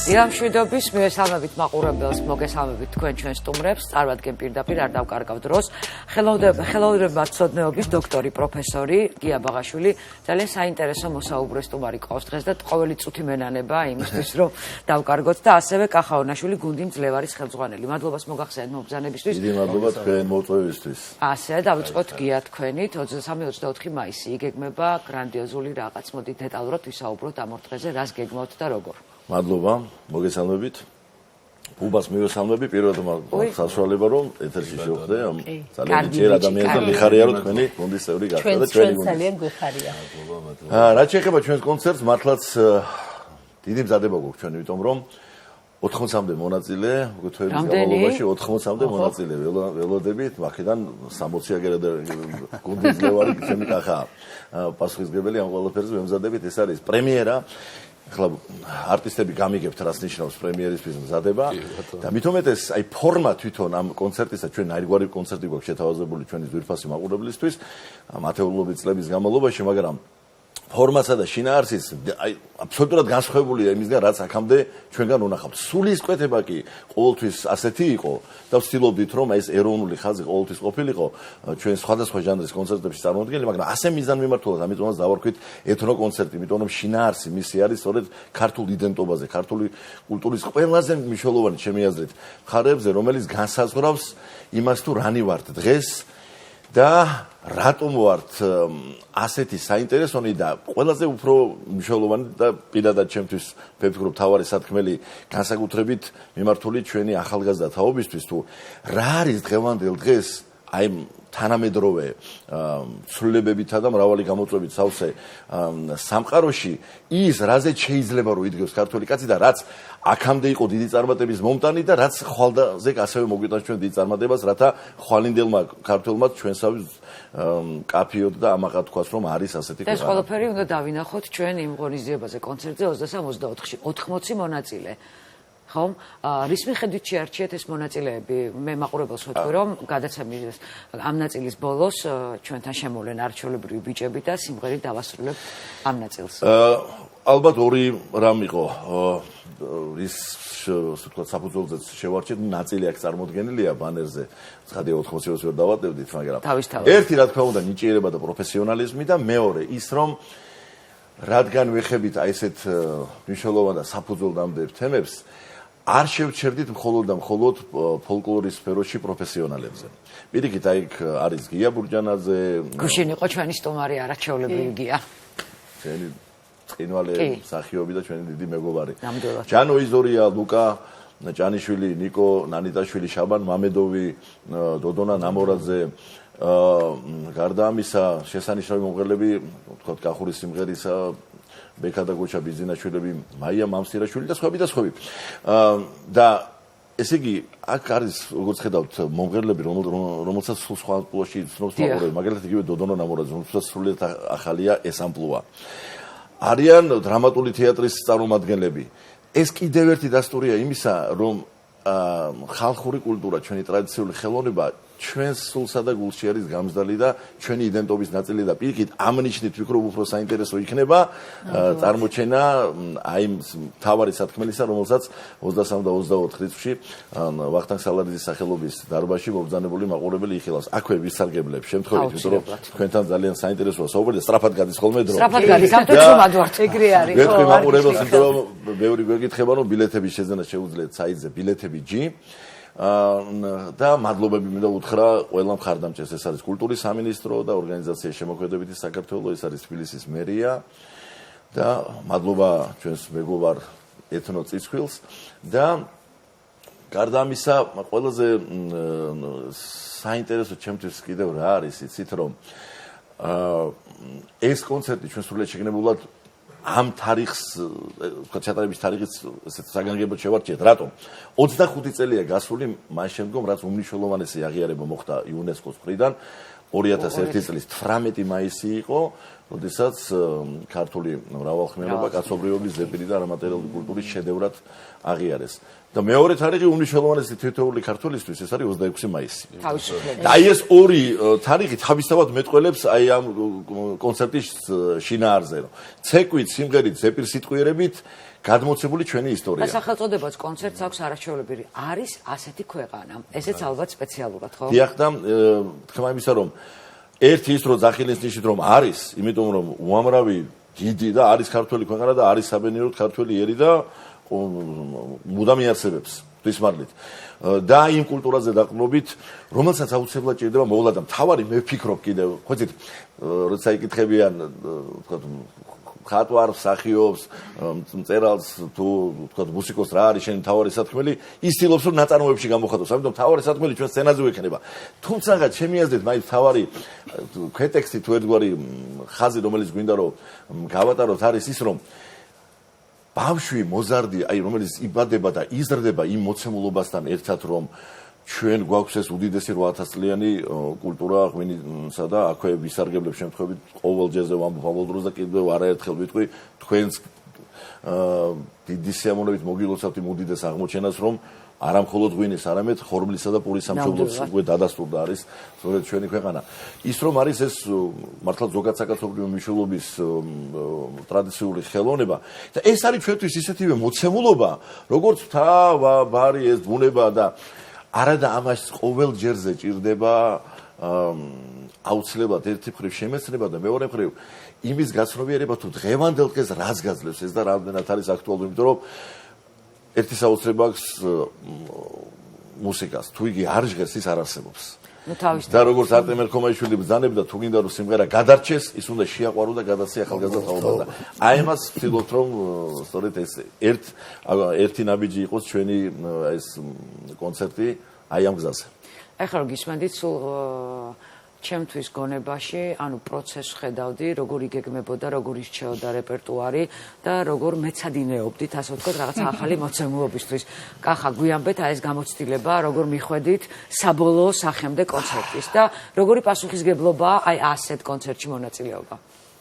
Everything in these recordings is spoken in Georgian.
დიამშვიდობის მივესალმებით მაყურებელს, მოგესალმებით თქვენ ჩვენ სტუმრებს, წარმატგენ პირდაპირ არ დავკარგავ დროს. ხელოვნებათა მცოდნეობის დოქტორი, პროფესორი გია ბაღაშვილი ძალიან საინტერესო მოსაუბრე სტუმარი ყავს დღეს და ყოველი წუთი მენანება იმისთვის, რომ დავკარგოთ და ასევე კახაონაშვილი გუნდი მძლევარის ხელმძღვანელი. მადლობას მოგახსენეთ მობრძანებისთვის. დიდი მადლობა თქვენ მოწვევისთვის. ასე დავიწყოთ გია თქვენით 23-24 მაისი იგეგმება გრანდიოზული რაღაც. მოდით დეტალურად ვისაუბროთ ამ ორ დღეზე, რას გეგმავთ და როგორ. მადლობა, მოგესალმებით. უბას მივესალმები, პირველად საშუალება რომ ეთერში შევხვდე ამ ძალიან ჯერ ადამიანს და მიხარია რომ თქვენი გუნდის წევრი გახდა და ჩვენი გუნდი. ძალიან გვიხარია. რაც შეეხება ჩვენს კონცერტს, მართლაც დიდი მზადება გვაქვს ჩვენ, იმიტომ რომ 80-მდე მონაწილე, უკვე თვეების განმავლობაში 80-მდე მონაწილე ველოდებით, აქედან 60 აგერად გუნდის მძლევარი ჩემი კახაა. პასუხისმგებელი ამ ყველაფერზე მემზადებით, ეს არის პრემიერა. ახლა არტისტები გამიგებთ რას ნიშნავს პრემიერისთვის მზადება და მithometes აი ფორმა თვითონ ამ კონცერტისა ჩვენ აირგვარი კონცერტი გვაქვს შეთავაზებული ჩვენი ძვირფასი მაყურებლისთვის ამ ათეულობით წლების განმავლობაში, მაგრამ ფორმასა და შინაარსიც აი აბსოლუტურად განსხვავებულია იმისგან რაც აქამდე ჩვენგან უნახავთ. სულისკვეთება კი ყოველთვის ასეთი იყო და ვცდილობდით რომ ეს ეროვნული ხაზი ყოველთვის ყოფილიყო ჩვენ სხვადასხვა ჟანრის კონცერტებში წარმოდგენილი, მაგრამ ასე მიზანმიმართულად ამიტომაც დავარქვით ეთნო კონცერტი, იმიტომ რომ შინაარსი მისი არის სწორედ ქართულ იდენტობაზე, ქართული კულტურის ყველაზე მნიშვნელოვანი ჩემი აზრით მხარეებზე, რომელიც განსაზღვრავს იმას თუ რანი ვართ დღეს და რატომ ვართ ასეთი საინტერესონი და ყველაზე უფრო მნიშვნელოვანი და პირადად ჩემთვის ვფიქრობ თავარი სათქმელი განსაკუთრებით მიმართული ჩვენი ახალგაზრდა თაობისთვის თუ რა არის დღევანდელ დღეს აი თანამედროვე ცვლილებებითა და მრავალი გამოწვევით სავსე სამყაროში ის რაზეც შეიძლება რომ იდგეს ქართული კაცი და რაც აქამდე იყო დიდი წარმატების მომტანი და რაც ხვალდაზე ასევე მოგვიტანს ჩვენ დიდ წარმატებას, რათა ხვალინდელმა ქართველმა ჩვენსავე კაფიოდ და ამაყად თქვას რომ არის ასეთი ქვეყანა. ეს ყველაფერი უნდა დავინახოთ ჩვენ იმ ღონისძიებაზე კონცერტზე 23-24-ში 80 მონაწილე. ხომ? რის მიხედვით შეარჩიეთ ეს მონაწილეები? მე მაყურებელს ვთქვი რომ გადაცემის ამ ნაწილის ბოლოს ჩვენთან შემოვლენ არჩეულებრივი ბიჭები და სიმღერით დავასრულებთ ამ ნაწილს. ალბათ ორი რამ იყო ის ვთქვათ საფუძველზეც შევარჩიეთ, ნაწილი აქ წარმოდგენილია ბანერზე. ცხადია 80-ს ვერ დავატევდით, მაგრამ ერთი რა თქმა უნდა ნიჭიერება და პროფესიონალიზმი და მეორე ის რომ რადგან ვეხებით აი ესეთ მნიშვნელოვან და საფუძველდამდებ თემებს არ შევჩერდით მხოლოდ და მხოლოდ ფოლკლორის სფეროში პროფესიონალებზე. პირიქით აი არის გია ბურჯანაძე, გუშინ იყო ჩვენი სტუმარი არაჩვეულებრივი გია. ჩვენი წინვალე მსახიობი და ჩვენი დიდი მეგობარი. ჯანო იზორია, ლუკა ჭანიშვილი, ნიკო ნანიტაშვილი, შაბან მამედოვი, დოდონა ნამორაძე, გარდა ამისა შესანიშნავი მომღერლები, ვთქვათ კახურის სიმღერისა ბექა და გოჩა ბიზინაშვილები, მაია მამსირაშვილი და სხვები და სხვები. და ესე იგი, აქ არის როგორც ხედავთ მომღერლები, რომელსაც სულ სხვა ამპლუაში ცნობს მაყურებელი, მაგალითად იგივე დოდონა ნამორაძე, რომელსაც სრულიად ახალია ეს ამპლუა. არიან დრამატული თეატრის წარმომადგენლები. ეს კიდევ ერთი დასტურია იმისა, რომ ხალხური კულტურა, ჩვენი ტრადიციული ხელოვნება ჩვენს სულსა და გულში არის გამსდალი და ჩვენი იდენტობის ნაწილი და პირიქით ამ ნიშნით ვფიქრობ უფრო საინტერესო იქნება წარმოჩენა აი მთავარი სათქმელისა, რომელსაც 23 და 24 წლებში ვახტანგ სალარიძის სახელობის დარბაზში მობრძანებული მაყურებელი იხილავს. აქვე ვისარგებლებ შემთხვევით, იმიტომ რომ თქვენთან ძალიან საინტერესოა საუბარი და სწრაფად გადის ხოლმე დრო. სწრაფად გადის, ამ თვეშუმად ვართ. ეგრე არის. ვეთქვი მაყურებელს, იმიტომ რომ ბევრი გვეკითხება, რომ ბილეთების შეძენა შეუძლიათ საიტზე ბილეთები G და მადლობები მინდა უთხრა ყველა მხარდამჭერს. ეს არის კულტურის სამინისტრო და ორგანიზაცია შემოქმედებითი საქართველო, ეს არის თბილისის მერია და მადლობა ჩვენს მეგობარ ეთნო წიცქვილს და გარდა ამისა ყველაზე საინტერესო ჩემთვის კიდევ რა არის იცით რომ ეს კონცერტი ჩვენ სრულიად შეგნებულად ამ თარიღს, ვთქვათ, ჩატარების თარიღიც ესეთ საგანგებოდ შევარჩიეთ. რატომ? 25 წელია გასული მას შემდგომ, რაც უმნიშვნელოვანესი აღიარება მოხდა იუნესკოს მხრიდან 2001 წლის 18 მაისი იყო, როდესაც ქართული მრავალხმიანობა კაცობრიობის ზეპირი და არამატერიალური კულტურის შედევრად აღიარეს. და მეორე თარიღი უმნიშვნელოვანესი თითოეული ქართველისთვის ეს არის 26 მაისი. და აი ეს ორი თარიღი თავისთავად მეტყველებს აი ამ კონცერტის შინაარსზე, რომ ცეკვით, სიმღერით, ზეპირსიტყვიერებით გადმოცებული ჩვენი ისტორია. და სახელწოდებაც კონცერტს აქვს არაჩვეულებრივი. არის ასეთი ქვეყანა. ესეც ალბათ სპეციალურად, ხო? დიახ და თქმა იმისა, რომ ერთი ის რომ ზახილის ნიშნით რომ არის, იმიტომ რომ უამრავი დიდი და არის ქართველი ქვეყანა და არის საბედნიეროდ ქართველი ერი და მუდამ იარსებებს თვისმარლით. და იმ კულტურაზე დაყრდნობით, რომელსაც აუცილებლად ჭირდება მოვლა და მთავარი მე ვფიქრობ კიდევ, ხო იცით, როცა იკითხებიან, ვთქვათ, ხატვარ მსახიობს, მწერალს თუ ვთქვათ, მუსიკოს რა არის შენი მთავარი სათქმელი, ის ცდილობს რომ ნაწარმოებში გამოხატოს, ამიტომ მთავარი სათქმელი ჩვენ სცენაზე ვექნება. თუმცა ჩემი აზრით, მაინც მთავარი ქვეტექსტი თუ ერთგვარი ხაზი, რომელიც გვინდა რომ გავატაროთ, არის ის, რომ ბავშვი მოზარდი, აი რომელიც იბადება და იზრდება იმ მოცემულობასთან ერთად, რომ ჩვენ გვაქვს ეს უდიდესი 8000 წლიანი კულტურა ღვინისა და აქვე ვისარგებლებ შემთხვევით ყოველ ჯერზე ვამბობ დროს და კიდევ არაერთხელ ვიტყვი თქვენს დიდი სიამოვნებით მოგილოცავთ იმ უდიდეს აღმოჩენას, რომ არა მხოლოდ ღვინის, არამედ ხორბლისა და პურის სამშობლოს უკვე დადასტურდა არის სწორედ ჩვენი ქვეყანა. ის რომ არის ეს მართლა ზოგად საკაცობრიო მნიშვნელობის ტრადიციული ხელოვნება და ეს არის ჩვენთვის ისეთივე მოცემულობა, როგორც მთა, ბარი, ეს ბუნება და არადა ამას ყოველ ჯერზე ჭირდება აუცილებლად ერთი მხრივ შემეცნება და მეორე მხრივ იმის გაცნობიერება თუ დღევანდელ დღეს რაც გაძლევს ეს და რამდენად არის აქტუალური, იმიტომ რომ ერთი საოცრება აქვს მუსიკას, თუ იგი არ ჟღერს, ის არ არსებობს. და როგორც არტემ ერქომაიშვილი ბრძანებდა, თუ გინდა რომ სიმღერა გადარჩეს, ის უნდა შეაყვარო და გადაცე ახალგაზრდა თაობაზე. აი ამას ვცდილობთ რომ სწორედ ეს ერთი ნაბიჯი იყოს ჩვენი ეს კონცერტი აი ამ გზაზე. ეხლა რომ გისმენდით სულ ჩემთვის გონებაში, ანუ პროცესს ხედავდი, როგორ იგეგმებოდა, როგორ ისჩეოდა რეპერტუარი და როგორ მეცადინეობდით, ასე ვთქვათ, რაღაცა ახალი მოცემულობისთვის. კახა, გვიანბეთ აი ეს გამოცდილება, როგორ მიხვედით საბოლოო სახემდე კონცერტის და როგორი პასუხისგებლობაა აი ასეთ კონცერტში მონაწილეობა.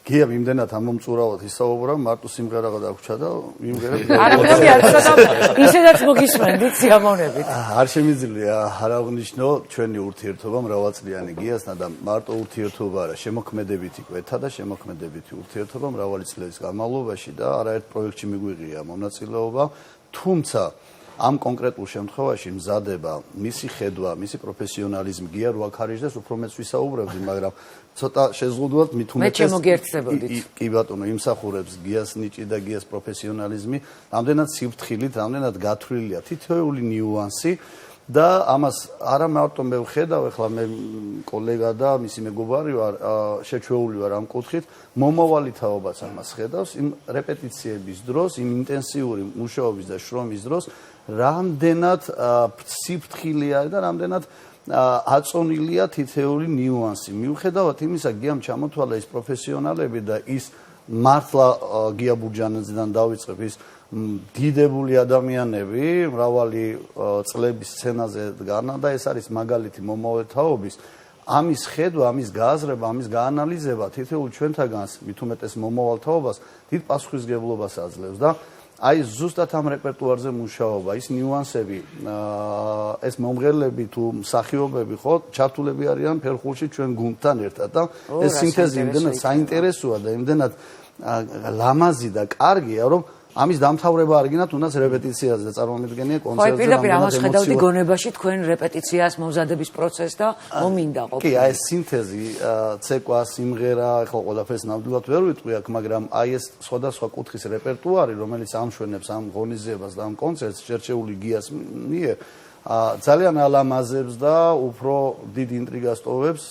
გია იმდენად ამომწურავად ისაუბრა, მარტო სიმღერაღა დაგვრჩა და იმღერებ. არა, მე არ ცოტა ისედაც მოგისმენდით სიამოვნებით. არ შემიძლია არ აღნიშნო ჩვენი ურთიერთობა მრავალწლიანი გიასთან და მარტო ურთიერთობა არა, შემოქმედებითი კვეთა და შემოქმედებითი ურთიერთობა მრავალი წლების განმავლობაში და არაერთ პროექტში მიგვიღია მონაწილეობა, თუმცა ამ კონკრეტულ შემთხვევაში მზადება, მისი ხედვა, მისი პროფესიონალიზმი გია რო აქარიჟდეს, უფრო მეც ვისაუბრებდი, მაგრამ ცოტა შეზღუდულად მით უმეტეს მე შემოგიერთდებოდით. კი ბატონო, იმსახურებს გიას ნიჭი და გიას პროფესიონალიზმი, ამდენად სიფრთხილით, ამდენად გათვლილია თითოეული ნიუანსი და ამას არა მარტო მე ვხედავ, ეხლა მე კოლეგა და მისი მეგობარი ვარ, შეჩვეული ვარ ამ კუთხით, მომავალი თაობაც ამას ხედავს, იმ რეპეტიციების დროს, იმ ინტენსიური მუშაობის და შრომის დროს რამდენად სიფრთხილეა და რამდენად აწონილია თითოეული ნიუანსი. მიუხედავად იმისა, გიამ ჩამოთვალა ის პროფესიონალები და ის მართლა გია ბურჯანაძიდან დავიწყებ ის დიდებული ადამიანები, მრავალი წლების სცენაზე დგანა და ეს არის მაგალითი მომავალ თაობის. ამის ხედვა, ამის გააზრება, ამის გაანალიზება თითოეულ ჩვენთაგანს, მით უმეტეს მომავალ თაობას დიდ პასუხისგებლობას აძლევს და აი ზუსტად ამ რეპერტუარზე მუშაობა, ის ნიუანსები, ეს მომღერლები თუ მსახიობები ხო, ჩართულები არიან ფერხულში ჩვენ გუნდთან ერთად და ეს სინთეზი იმდენად საინტერესოა და იმდენად ლამაზი და კარგია, რომ ამის დამთავრება არ გინდათ, თუნდაც რეპეტიციაზე და წარმომიდგენია კონცერტზე. ხო, პირდაპირ ამას ხედავდი გონებაში თქვენ რეპეტიციას, მომზადების პროცესს და მომინდა ყოფილი. კი, აი ეს სინთეზი, ცეკვა, სიმღერა, ახლა ყველაფერს ნამდვილად ვერ ვიტყვი აქ, მაგრამ აი ეს სხვადასხვა კუთხის რეპერტუარი, რომელიც ამშვენებს ამ ღონისძიებას და ამ კონცერტს შერჩეული გიას მიერ, ძალიან ალამაზებს და უფრო დიდ ინტრიგას ტოვებს.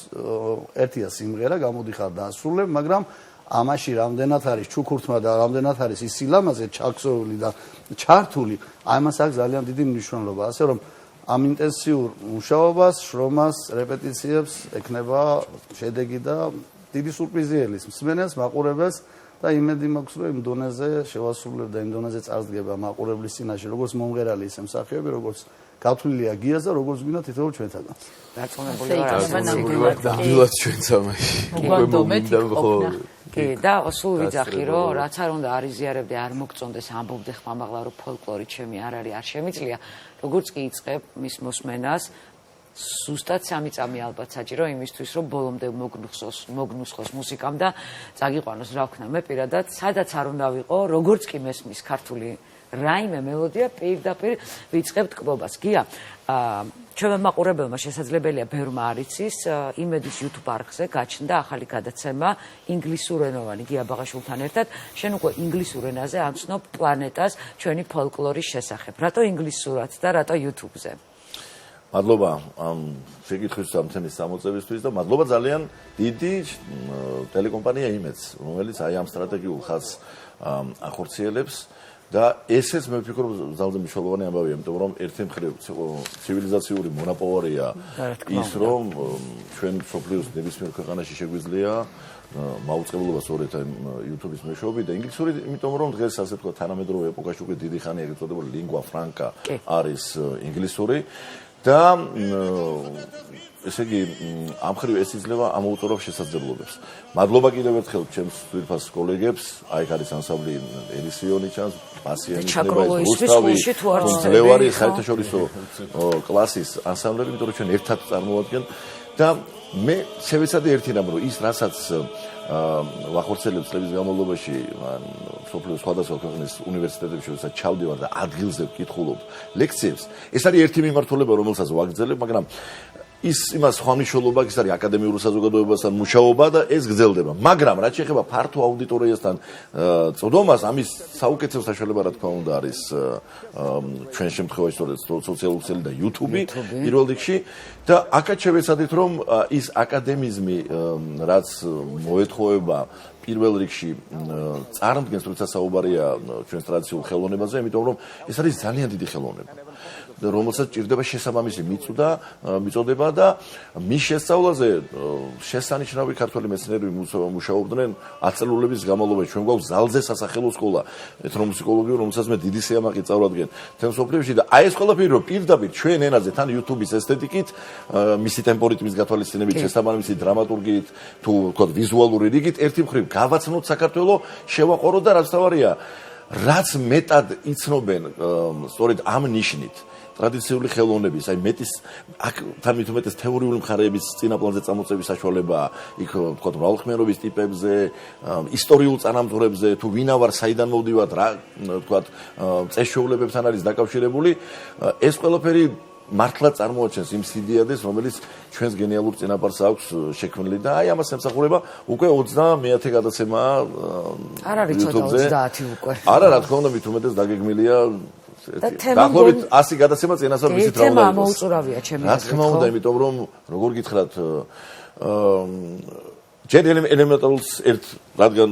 ერთია სიმღერა, გამოდიხარ და ასრულებ, მაგრამ ამაში რამდენად არის ჩუქურთმა და რამდენად არის ის სილამაზე ჩაქსოვილი და ჩართული, ამას აქვს ძალიან დიდი მნიშვნელობა, ასე რომ ამ ინტენსიურ მუშაობას, შრომას, რეპეტიციებს ექნება შედეგი და დიდი სურპრიზი ელის მსმენელს, მაყურებელს და იმედი მაქვს, რომ იმ დონეზე შევასრულებ და იმ დონეზე წარსდგება მაყურებლის წინაშე, როგორც მომღერალი, ისე მსახიობი, როგორც გათვლილია გიას და როგორც გვინდა თითოეულ ჩვენთანაც. დარწმუნებული ვარ, ნამდვილად ჩვენ სამაში. კი და სულ ვიძახი რომ რაც არ უნდა არიზიარებდე არ მოგწონდეს ამბობდე ხმამაღლა რომ ფოლკლორი ჩემი არ არის არ შემიძლია როგორც კი იწყებ მის მოსმენას ზუსტად 3 წამი ალბათ საჭირო იმისთვის რომ ბოლომდე მოგნუსხოს მუსიკამ და წაგიყვანოს რა ვქნა მე პირადად სადაც არ უნდა ვიყო როგორც კი მესმის ქართული რაიმე მელოდია პირდაპირ ვიწყებ ტკბობას გია ჩვენმა მაყურებელმა შესაძლებელია ბევრმა არ იცის იმედის YouTube არხზე გაჩნდა ახალი გადაცემა ინგლისურენოვანი გია ბაღაშვილთან ერთად შენ უკვე ინგლისურ ენაზე ამცნობ პლანეტას ჩვენი ფოლკლორის შესახებ რატო ინგლისურად და რატო YouTube-ზე მადლობა ამ შეკითხვისთვის ამ თემის გამოწევისთვის და მადლობა ძალიან დიდი ტელეკომპანია იმედს რომელიც აი ამ სტრატეგიულ ხაზს ახორციელებს და ესეც მე ვფიქრობ ძალზე მნიშვნელოვანი ამბავია, იმიტომ რომ ერთი მხრივ ცივილიზაციური მონაპოვარია ის რომ ჩვენ სოფლიოს ნებისმიერ ქვეყანაში შეგვიძლია მაუწყებლობა სწორედ ამ YouTube-ის მეშვეობით და ინგლისური, იმიტომ რომ დღეს ასე თქვა თანამედროვე ეპოქაში უკვე დიდი ხანია ეგრეთ წოდებული lingua franca არის ინგლისური და ესე იგი ამ ხრივ ეს იძლევა ამოუწურებს შესაძლებლობებს. მადლობა კიდევ ერთხელ ჩემს ძვირფას კოლეგებს, აი არის ანსამბლი ელისიონი ჩანს, პასიანი ლევარი საერთაშორისო კლასის ანსამბლები, იმიტომ რომ ჩვენ ერთად წარმოვადგენ და მე შევეცადე ერთი რამ რომ ის რასაც ვახორციელებს წლების განმავლობაში სოფლიოს სხვადასხვა ქვეყნის უნივერსიტეტებში როცა ჩავდივარ და ადგილზე ვკითხულობ ლექციებს ეს არის ერთი მიმართულება რომელსაც ვაგრძელებ მაგრამ ის იმას სხვა მნიშვნელობა ის არის აკადემიურ საზოგადოებასთან მუშაობა და ეს გრძელდება მაგრამ რაც შეეხება ფართო აუდიტორიასთან წოდომას ამის საუკეთესო საშუალება რა თქმა უნდა არის ჩვენ შემთხვევაში სოციალური ქსელი და YouTube პირველ რიგში და აქაც შევეცადეთ რომ ის აკადემიზმი რაც მოეთხოვება პირველ რიგში წარმოადგენს როცა საუბარია ჩვენს ტრადიციულ ხელოვნებაზე იმიტომ რომ ეს არის ძალიან დიდი ხელოვნება რომელსაც ჭირდება შესაბამისი მიწოდება და მის შესწავლაზე შესანიშნავი ქართველი მეცნიერები მუშაობდნენ 10 წლების განმავლობაში ჩვენ გვაქვს ზალზე სასახელო სკოლა ეთნომუსიკოლოგიური რომელსაც მე დიდი სიამაყე წავადგენ თემ სოფლიოში და აი ეს ყველაფერი რომ პირდაპირ ჩვენ ენაზე თან YouTube-ის ესთეტიკით მისი ტემპორიტმის გათვალისწინებით შესაბამისი დრამატურგიით თუ ვთქვათ ვიზუალური რიგით ერთი მხრივ გავაცნოთ საქართველოს შევაყორო და რაც თავარია რაც მეტად იცნობენ სწორედ ამ ნიშნით ტრადიციული ხელოვნების, აი მეტის აქ თამით უმეტეს თეორიული მხარეების წინაპლანზე წამოწევის საშუალებაა, იქ ვთქვათ მრავალხმიანობის ტიპებზე, ისტორიულ წანამძღვრებზე, თუ ვინა ვარ, საიდან მოვდივართ, რა ვთქვათ წესჩვეულებებთან არის დაკავშირებული, ეს ყველაფერი მართლა წარმოაჩენს იმ სიდიადეს, რომელიც ჩვენს გენიალურ წინაპარს აქვს შექმნილი და აი ამას ემსახურება უკვე 29 გადაცემაა არ არის ცოტა 30 უკვე. არა, რა თქმა უნდა, მით უმეტეს დაგეგმილია დაახლოებით 100 გადაცემა წინასწარ ვიცით რა უნდა თემა მოუწურავია ჩემი აზრით. რა თქმა უნდა, იმიტომ რომ როგორ გითხრათ ჯერ ელემენტარულს ერთ რადგან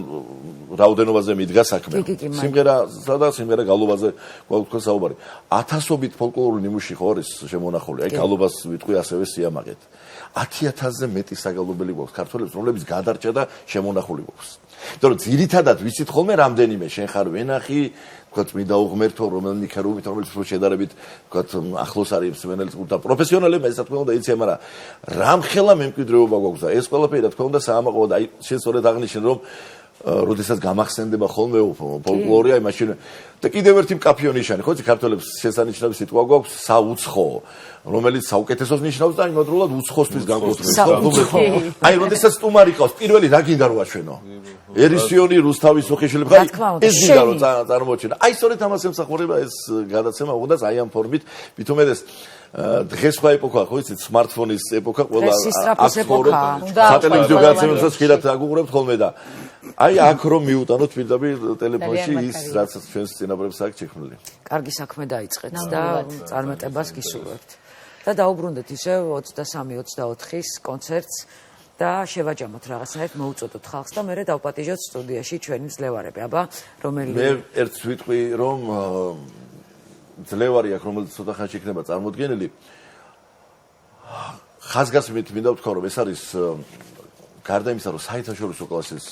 რაოდენობაზე მიდგა საქმე. სიმღერასა და სიმღერა გალობაზე გვაქვს საუბარი. 1000-ობით ფოლკლორული ნიმუში ხო არის შემონახული. აი გალობას ვიტყვი ასევე სიამაყეთ. 10000-ზე მეტი საგალობელი გვაქვს ქართველებს, რომლებიც გადარჭა და შემონახული გვაქვს. იმიტომ რომ ძირითადად ვიცით ხოლმე რამდენიმე შენ ხარ ვენახი ვთქვათ მინდა უღმერთო რომელნი ქერობით რომელიც შედარებით ვთქვათ ახლოს არის მსმენელს და პროფესიონალებმა ეს რა თქმა უნდა იციან მაგრამ რამხელა მემკვიდრეობა გვაქვს და ეს ყველაფერი რა თქმა უნდა საამაყოა და აი შენ სწორედ აღნიშნე რომ როდესაც გამახსენდება ხოლმე ფოლკლორი აი მაშინ და კიდევ ერთი მკაფიო ნიშანი ხო იცი ქართველებს შესანიშნავი სიტყვა გვაქვს საუცხო რომელიც საუკეთესოს ნიშნავს და იმავდროულად უცხოსთვის განკუთვნილს აი როდესაც სტუმარი ყავს პირველი რა გინდა რომ აჩვენო ერისიონი რუსთავის უხეშელი ხარ ეს გინდა რომ წარმოჩენა აი სწორედ ამას ემსახურება ეს გადაცემა უნდა აი ამ ფორმით მithumedes დღეს სხვა ეპოქა ხო იცით სმარტფონის ეპოქა ყველა სატელევიზიო გადაცემებსაც ხილად აგუყურებთ ხოლმე და აი აქ რომ მიუტანოთ პირდაპირ ტელეფონში ის რაც ჩვენს წინაპრებს აქვს შექმნილი. კარგი საქმე დაიწყეთ და წარმატებას გისურვებთ. და დაუბრუნდეთ ისევ 23-24-ის კონცერტს და შევაჯამოთ რაღაცნაირად მოუწოდოთ ხალხს და მერე დავპატიჟოთ სტუდიაში ჩვენი ძლევარები. აბა რომელი მე ერთს ვიტყვი რომ ძლევარი აქ რომელიც ცოტა ხანში იქნება წარმოდგენილი ხაზგასმით მინდა ვთქვა რომ ეს არის გარდა იმისა, რომ საერთაშორისო კლასის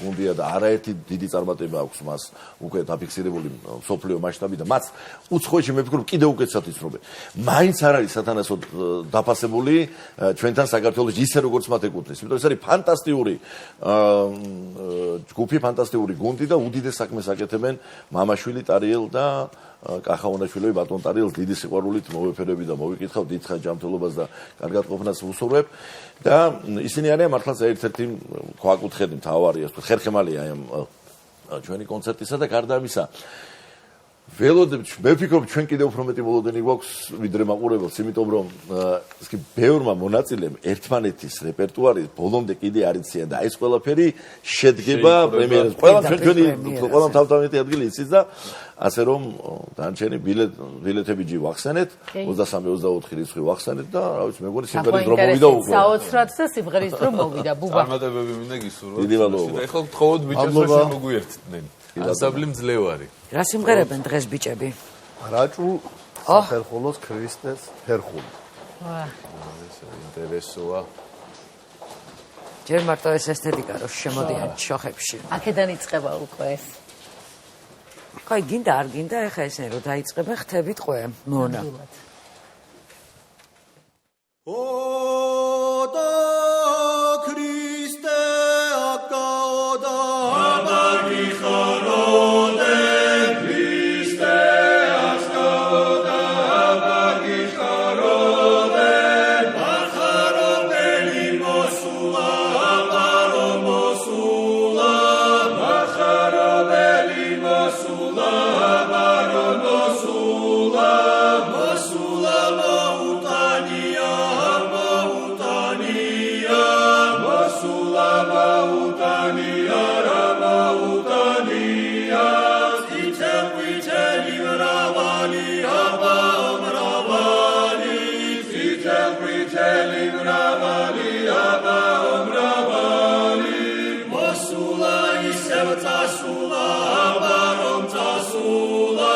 გუნდია და არაერთი დიდი წარმატება აქვს მას უკვე დაფიქსირებული მსოფლიო მასშტაბით და მათ უცხოეთში მე ვფიქრობ კიდევ უკეთესად იცნობენ. მაინც არ არის სათანადოდ დაფასებული ჩვენთან საქართველოს ისე როგორც მათ ეკუთვნის. იმიტომ ეს არის ფანტასტიკური ჯგუფი, ფანტასტიკური გუნდი და უდიდეს საქმეს აკეთებენ მამაშვილი ტარიელ და კახაონაშვილები ბატონ ტარიელს დიდი სიყვარულით მოვეფერები და მოვიკითხავ დიდ ჯანმრთელობას და კარგად ყოფნას ვუსურვებ და ისინი არიან მართლაც ერთ-ერთი ქვაკუთხედი მთავარი ასე ვთქვათ ხერხემალია ამ ჩვენი კონცერტისა და გარდა ამისა მე ვფიქრობ ჩვენ კიდევ უფრო მეტი მოლოდინი გვაქვს ვიდრე მაყურებელს იმიტომ რომ ის კი ბევრმა მონაწილემ ერთმანეთის რეპერტუარი ბოლომდე კიდე არ იციან და ეს ყველაფერი შედგება პრემიერას ყველა თავთავითი ადგილი იცის და ასე რომ დანარჩენი ბილეთები ვახსენეთ 23-24 რიცხვი ვახსენეთ და რა ვიცი მეგონი სიმღერის დრო მოვიდა უკვე საოცრად და სიმღერის დრო მოვიდა ბუბა წარმატებები მინდა გისურვოთ დიდი მადლობა ეხლა თხოვოთ ბიჭებს რომ შემოგვიერთდნენ ასაბლი მძლევარი რა სიმღერებენ დღეს ბიჭები? რაჭულ საფერხულოს ქრისტეს ფერხული. ინტერესოა. ჯერ მარტო ეს ესთეტიკა რო შემოდიან შოხებში. აქედან იწყება უკვე ეს. კაი, გინდა არ გინდა, ეხა ესენი რო დაიწყებენ, ხთებით ყვე, მონა. ოდა ქრისტე აკაოდა აბაგი ხაროდე ქრისტე აკაოდა აბაგი ხაროდე ბახაროდელი მოსულა აბარო მოსულა ბახაროდელი მოსულა აბარო მოსულა მოსულა მოუტანია მოუტანია მოსულა მოუტანია რა მოუტანია თითები მრავალი აბა მრავალი თითები მრავალი აბა მრავალი მოსულა ისევ წასულა აბა რომ წასულა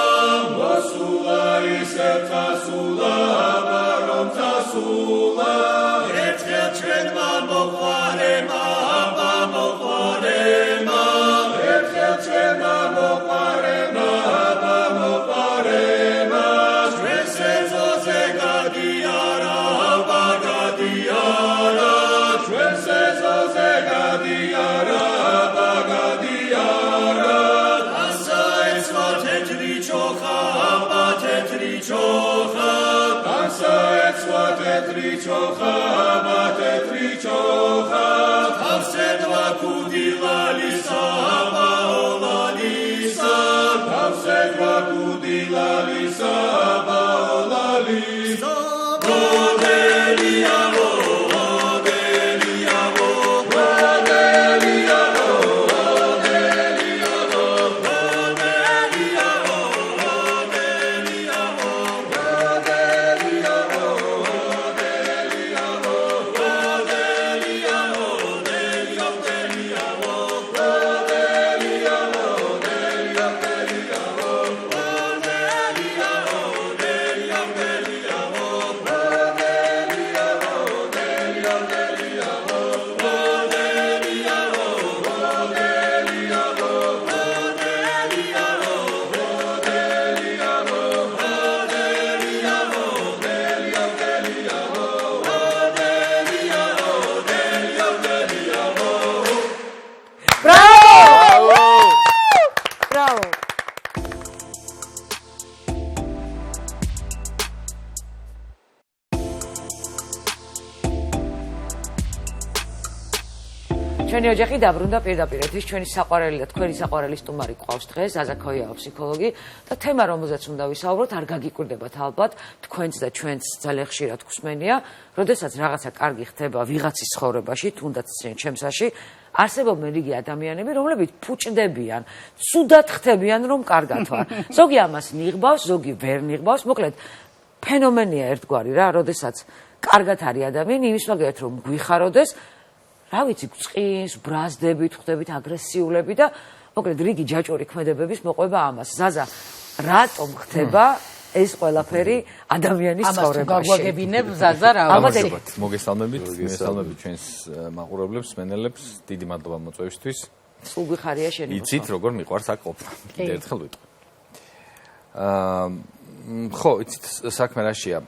მოსულა ისევ წასულა აბა რომ წასულა ერთხელ ჩვენმა მოყვარემა აბა მოყვარემა ერთხელ ჩვენმა მოყვარემა აბა მოყვარემა ჩვენს ეზოზე გადიარა აბა გადიარა ჩვენს ეზოზე გადიარა აბა გადიარა დასა ეცვა თეთრი ჩოხა აბა თეთრი ჩოხა დასა ეცვა თეთრი ჩოხა აბა თეთრი ჩოხა თავსედვა კუდი ლალისა აბა ლალისა თავსედვა კუდი ლალისა აბა ლალისა გოდელია გოდელია გოდელია ბრავო! ჩვენი ოჯახი დაბრუნდა პირდაპირ ეთის ჩვენი საყვარელი და თქვენი საყვარელი სტუმარი გვყავს დღეს ზაზა ქოიაო ფსიქოლოგი და თემა რომელზეც უნდა ვისაუბროთ არ გაგიკვირდებათ ალბათ თქვენც და ჩვენც ძალიან ხშირად გვსმენია როდესაც რაღაცა კარგი ხდება ვიღაცის ცხოვრებაში თუნდაც ჩემსაში არსებობენ რიგი ადამიანები რომლებიც ფუჭდებიან ცუდად ხდებიან რომ კარგად ვარ ზოგი ამას ნიღბავს ზოგი ვერ ნიღბავს მოკლედ ფენომენია ერთგვარი რა როდესაც კარგად არის ადამიანი იმის მაგალითად რომ გვიხაროდეს რა ვიცი, წყინს, ბრაზდებით, ხვდებით აგრესიულები და მოკლედ რიგი ჯაჭვური ქმედებების მოყვება ამას. ზაზა, რატომ ხდება ეს ყველაფერი ადამიანის ცხოვრებაში. გაგვაგებინებ ზაზა რა. მოგესალმებით ჩვენს მაყურებლებს, მენელებს, დიდი მადლობა მოწვევისთვის. სულ გიხარია შენი. იცით როგორ მიყვარს აქ ყოფნა. კიდევ ერთხელ ვიტყვი. ხო, იცით საქმე რაშია.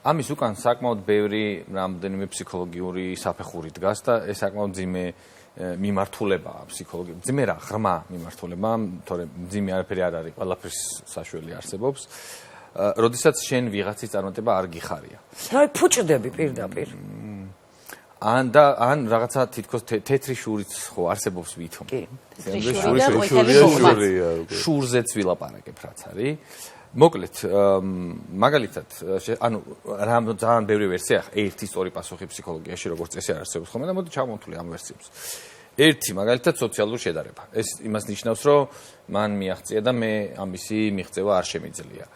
ამის უკან საკმაოდ ბევრი რამდენიმე ფსიქოლოგიური საფეხური დგას და ეს საკმაოდ ძიმე მიმართულებაა ფსიქოლოგი. ძიმე რა, ღრმა მიმართულება, თორემ ძიმე არაფერი არ არის, ყველაფრის საშველი არსებობს. როდესაც შენ ვიღაცის წარმატება არ გიხარია. და ფუჭდები პირდაპირ. ან რაღაცა თითქოს თეთრი შურიც ხო არსებობს ვითომ. კი. შურზეც ვილაპარაკებ რაც არის. მოკლედ, მაგალითად, ანუ ძალიან ბევრი ვერსია, ერთი სწორი პასუხი ფსიქოლოგიაში როგორც წესი არ არსებობს ხოლმე და მოდი ჩავმოვთვლი ამ ვერსიებს. ერთი, მაგალითად, სოციალური შედარება. ეს იმას ნიშნავს, რომ მან მიაღწია და მე ამისი მიღწევა არ შემიძლია.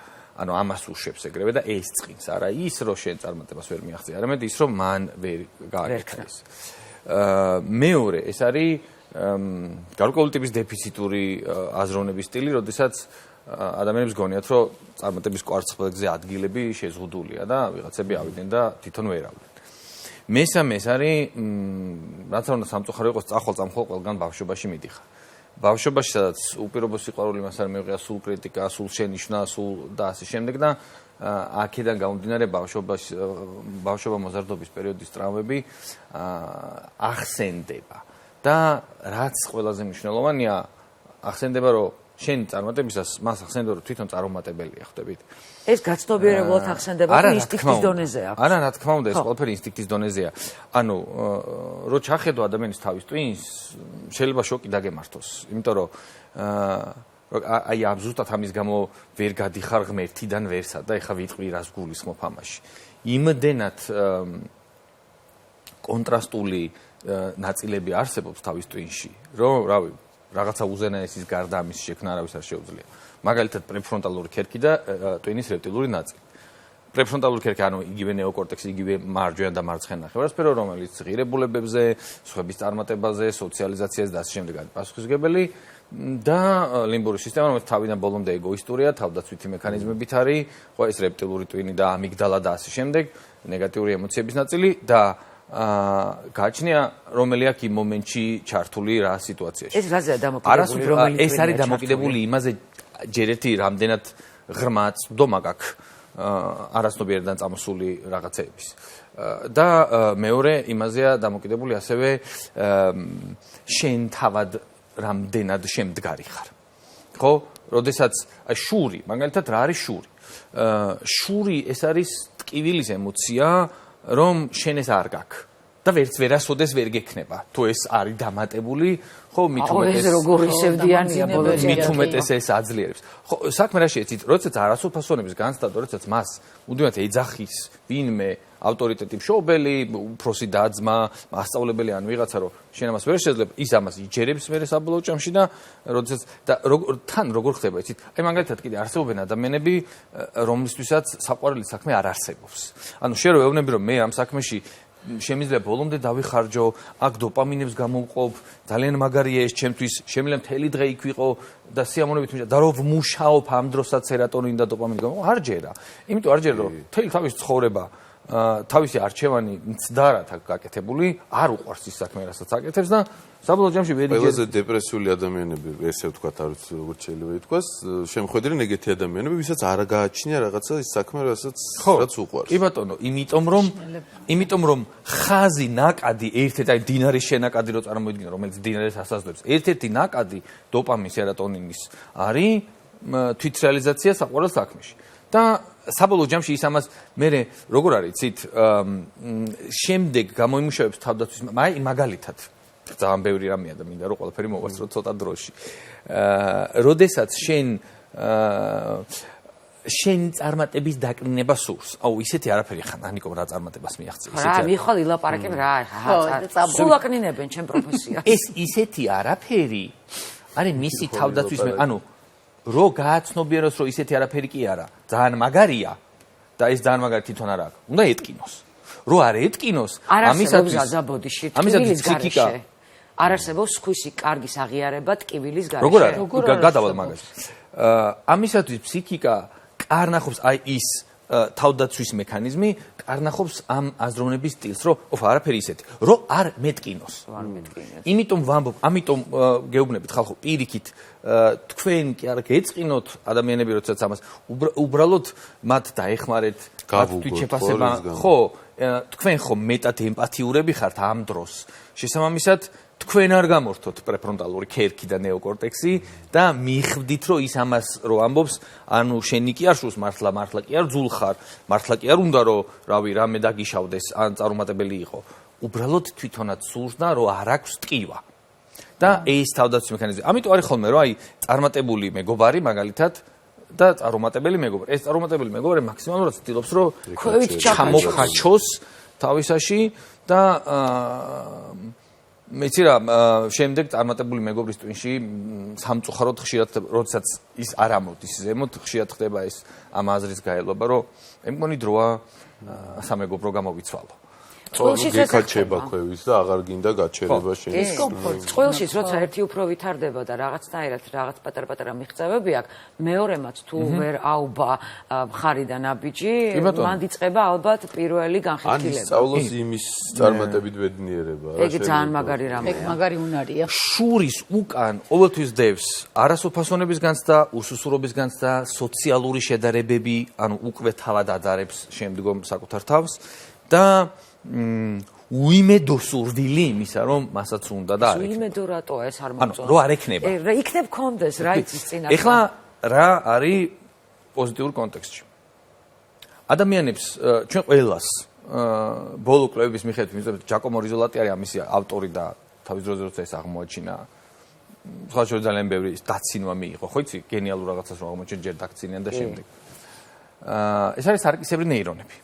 ანუ ამას უშვებს ეგრევე და ეს წყინს, არა ის, რომ შენ წარმატებას ვერ მიაღწია, არამედ ის, რომ მან ვერ გააკეთა ეს. მეორე, ეს არის გარკვეული ტიპის დეფიციტური აზროვნების სტილი, როდესაც ადამიანებს გონიათ, რომ წარმატების კვარცხლბეკზე ადგილები შეზღუდულია და ვიღაცები ავიდნენ და თვითონ ვერ ავიდნენ. მესამე ეს არის, რაც არ უნდა სამწუხარო იყოს, წახვალ-წამხვალ ყველგან ბავშვობაში მიდიხარ. ბავშვობაში, სადაც უპირობო სიყვარული მას არ მეუღია, სულ კრიტიკა, სულ შენიშვნა, სულ და ასე შემდეგ და აქედან გამომდინარე ბავშვობა მოზარდობის პერიოდის ტრავმები ახსენდება. და რაც ყველაზე მნიშვნელოვანია, ახსენდება, რომ შენი წარმატებისას მას ახსენდება, რომ თვითონ წარუმატებელია, ხვდებით? ეს გაცნობიერებლად ახსენდება, თუ ინსტინქტის დონეზე აქვს. არა, რა თქმა უნდა, ეს ყველაფერი ინსტინქტის დონეზეა. ანუ, რო ჩახედო ადამიანის თავის ტვინს, შეიძლება შოკი დაგემართოს, იმიტომ რომ აი ზუსტად ამის გამო ვერ გადიხარ ღმერთიდან ვერსად და ეხა ვიტყვი რას გულისხმობ ამაში. იმდენად კონტრასტული ნაწილები არსებობს თავის ტვინში, რომ რავი, რაღაცა უზენაესის გარდა ამის შექმნა არავის არ შეუძლია. მაგალითად, პრეფრონტალური ქერქი და ტვინის რეპტილური ნაწილი. პრეფრონტალური ქერქი, ანუ იგივე ნეოკორტექსი, იგივე მარჯვენა და მარცხენა ნახევარსფერო, რომელიც ღირებულებებზე, სხვების წარმატებაზე, სოციალიზაციაზე და ასე შემდეგ არის პასუხისმგებელი და ლიმბური სისტემა, რომელიც თავიდან ბოლომდე ეგოისტურია, თავდაცვითი მექანიზმებით არის, ხო ეს რეპტილური ტვინი და ამიგდალა და ასე შემდეგ, ნეგატიური ემოციების ნაწილი და გაჩნია რომელი აქ იმ მომენტში ჩართული რა სიტუაციაში. ეს რაზეა დამოკიდებული, რომელი ეს არის დამოკიდებული იმაზე, ჯერ ერთი რამდენად ღრმა წვდომა გაქვს არაცნობიერიდან წამოსული რაღაცეების. და მეორე იმაზეა დამოკიდებული ასევე შენ თავად რამდენად შემდგარი ხარ. ხო? როდესაც შური, მაგალითად რა არის შური? შური ეს არის ტკივილის ემოცია, რომ შენ ეს არ გაქვს და ვერასოდეს ვერ გექნება. თუ ეს არის დამატებული, ხო, მით უმეტეს როგორ ისევდიანია ბოლომდე. მით უმეტეს ეს აძლიერებს. ხო, საქმე რა შეეცით, როდესაც არასრულფასოვნების განცდა, როდესაც მას მუდმივად ეძახის ვინმე ავტორიტეტი მშობელი, უფროსი და-ძმა, მასწავლებელი ან ვიღაცა, რომ შენ ამას ვერ შეძლებ, ის ამას იჯერებს მერე საბოლოო ჭამში და როდესაც და თან როგორ ხდება, იცით? აი მაგალითად კიდე არსებობენ ადამიანები, რომლისთვისაც საყვარელი საქმე არ არსებობს. ანუ შენ რო ეუბნები, რომ მე ამ საქმეში შემიძლია ბოლომდე დავიხარჯო, აქ დოპამინებს გამოვყოფ, ძალიან მაგარია ეს ჩემთვის, შემიძლია მთელი დღე იქ ვიყო და სიამოვნებით და რომ ვმუშაობ ამ დროსაც სერატონინი და დოპამინი გამოვყოფ, არ ჯერა. იმიტომ არ ჯერა, რომ მთელი თავის ცხოვრება თავისი არჩევანი მცდარად აქვს გაკეთებული, არ უყვარს ის საქმე, რასაც აკეთებს და საბოლოო ჯამში ვერ იჯერებს. ყველაზე დეპრესიული ადამიანები, ესე ვთქვათ, არ ვიცი როგორ შეიძლება ითქვას, შემხედრენ ეგეთი ადამიანები, ვისაც არ გააჩნია რაღაცა ის საქმე, რაც უყვარს. კი ბატონო, იმიტომ რომ ხაზი ნაკადი ერთ-ერთი, აი დინარის შენაკადი რო წარმოიდგინე, რომელიც დინარეს ასაზრდებს, ერთ-ერთი ნაკადი დოპამინის, სერატონინის არის თვითრეალიზაცია საყვარელ საქმეში. და საბოლოო ჯამში ის ამას მე როგორ არის იცით შემდეგ გამოიმუშავებს თავდაცვის მაგალითად ძალიან ბევრი რამეა და მინდა რომ ყველაფერი მოვასწრო ცოტა დროში როდესაც შენ წარმატების დაკნინება სურს აუ ისეთი არაფერი ხან ანიკომ რა წარმატებას მიაღწია ისეთი რა მიხვალ ილაპარაკებ რა სულ აკნინებენ ჩემ პროფესიას ეს ისეთი არაფერი არის მისი თავდაცვის ანუ რო გააცნობიეროს რომ ისეთი არაფერი კი არა ძალიან მაგარია და ეს ძალიან მაგარი თვითონ არ აქვს უნდა ეტკინოს რო არ ეტკინოს ამისათვის ზაბოდიში ტკივილის გარეშე არ არსებობს სხვისი კარგის აღიარება ტკივილის გარეშე როგორ არის გადავალ მაგას ამისათვის ფსიქიკა კარნახობს აი ის თავდაცვის მექანიზმი, კარნახობს ამ აზროვნების სტილს, რომ არაფერი ისეთი, რომ არ მეტკინოს. იმიტომ ვამბობ, ამიტომ გეუბნებით ხალხო, პირიქით თქვენ კი არ გეწყინოთ ადამიანები, როდესაც ამას უბრალოდ მათ დაეხმარეთ, მათ თვითშეფასება, ხო, თქვენ ხო მეტად ემპათიურები ხართ ამ დროს. შესაბამისად თქვენ არ გამორთოთ პრეფრონტალური ქერქი და ნეოკორტექსი და მიხვდით, რომ ის ამას რო ამბობს, ანუ შენი კი არ შურს მართლა კი არ ძულ ხარ, მართლა კი არ უნდა რომ, რავი, რამე დაგიშავდეს, ან წარუმატებელი იყო. უბრალოდ თვითონაც სურს და რომ არ აქვს ტკივა. და ეს თავდაცვის მექანიზმი. ამიტომ არის ხოლმე, რომ აი წარმატებული მეგობარი მაგალითად და წარუმატებელი მეგობარი. ეს წარუმატებელი მეგობარი მაქსიმალურად ცდილობს, რომ ჩამოხაჩოს თავისაში და მეცი რა შემდეგ წარმატებული მეგობრის ტვინში სამწუხაროდ ხშირად როდესაც ის არ ამოდის ზემოთ ხშირად ხდება ეს ამ აზრის გაელობა რომ მე მგონი დროა სამეგობრო გამოვიცვალო. გეკაჩება ხვევის და აღარ გინდა გაჩერება შენ. ეს კომფორტი. წყვილშიც როცა ერთი უფრო ვითარდება და რაღაცნაირად რაღაც პატარ-პატარა მიღწევები აქვს, მეორემაც თუ ვერ აუბა მხარი და ნაბიჯი, მან იწყება ალბათ პირველი განხეთქილება. ან სწავლოს იმის წარმატებით ბედნიერება. ეგ ძალიან მაგარი რამეა. ეგ მაგარი უნარია. შურის უკან ყოველთვის დევს არასოფასონების განცდა, უსუსურობის განცდა, სოციალური შედარებები, ანუ უკვე თავად აძარებს შემდგომ საკუთარ თავს და უიმედო სურვილი იმისა, რომ მასაც უნდა და არ ექნება. უიმედო რატოა ეს არ მოწონს? ანუ რო არ ექნება. იქნებ კონდეს რა იცის წინა. ეხლა რა არის პოზიტიურ კონტექსტში? ადამიანებს ჩვენ ყველას ბოლო კვლევების მიხედვით, ჯაკომო რიზოლატი არის ამისი ავტორი და თავის დროზე როცა ეს აღმოაჩინა, სხვა შორის ძალიან ბევრი დაცინვა მიიღო, ხო იცი, გენიალურ რაღაცას რომ აღმოჩენ ჯერ დაქცინიან და შემდეგ. ეს არის სარკისებრი ნეირონები.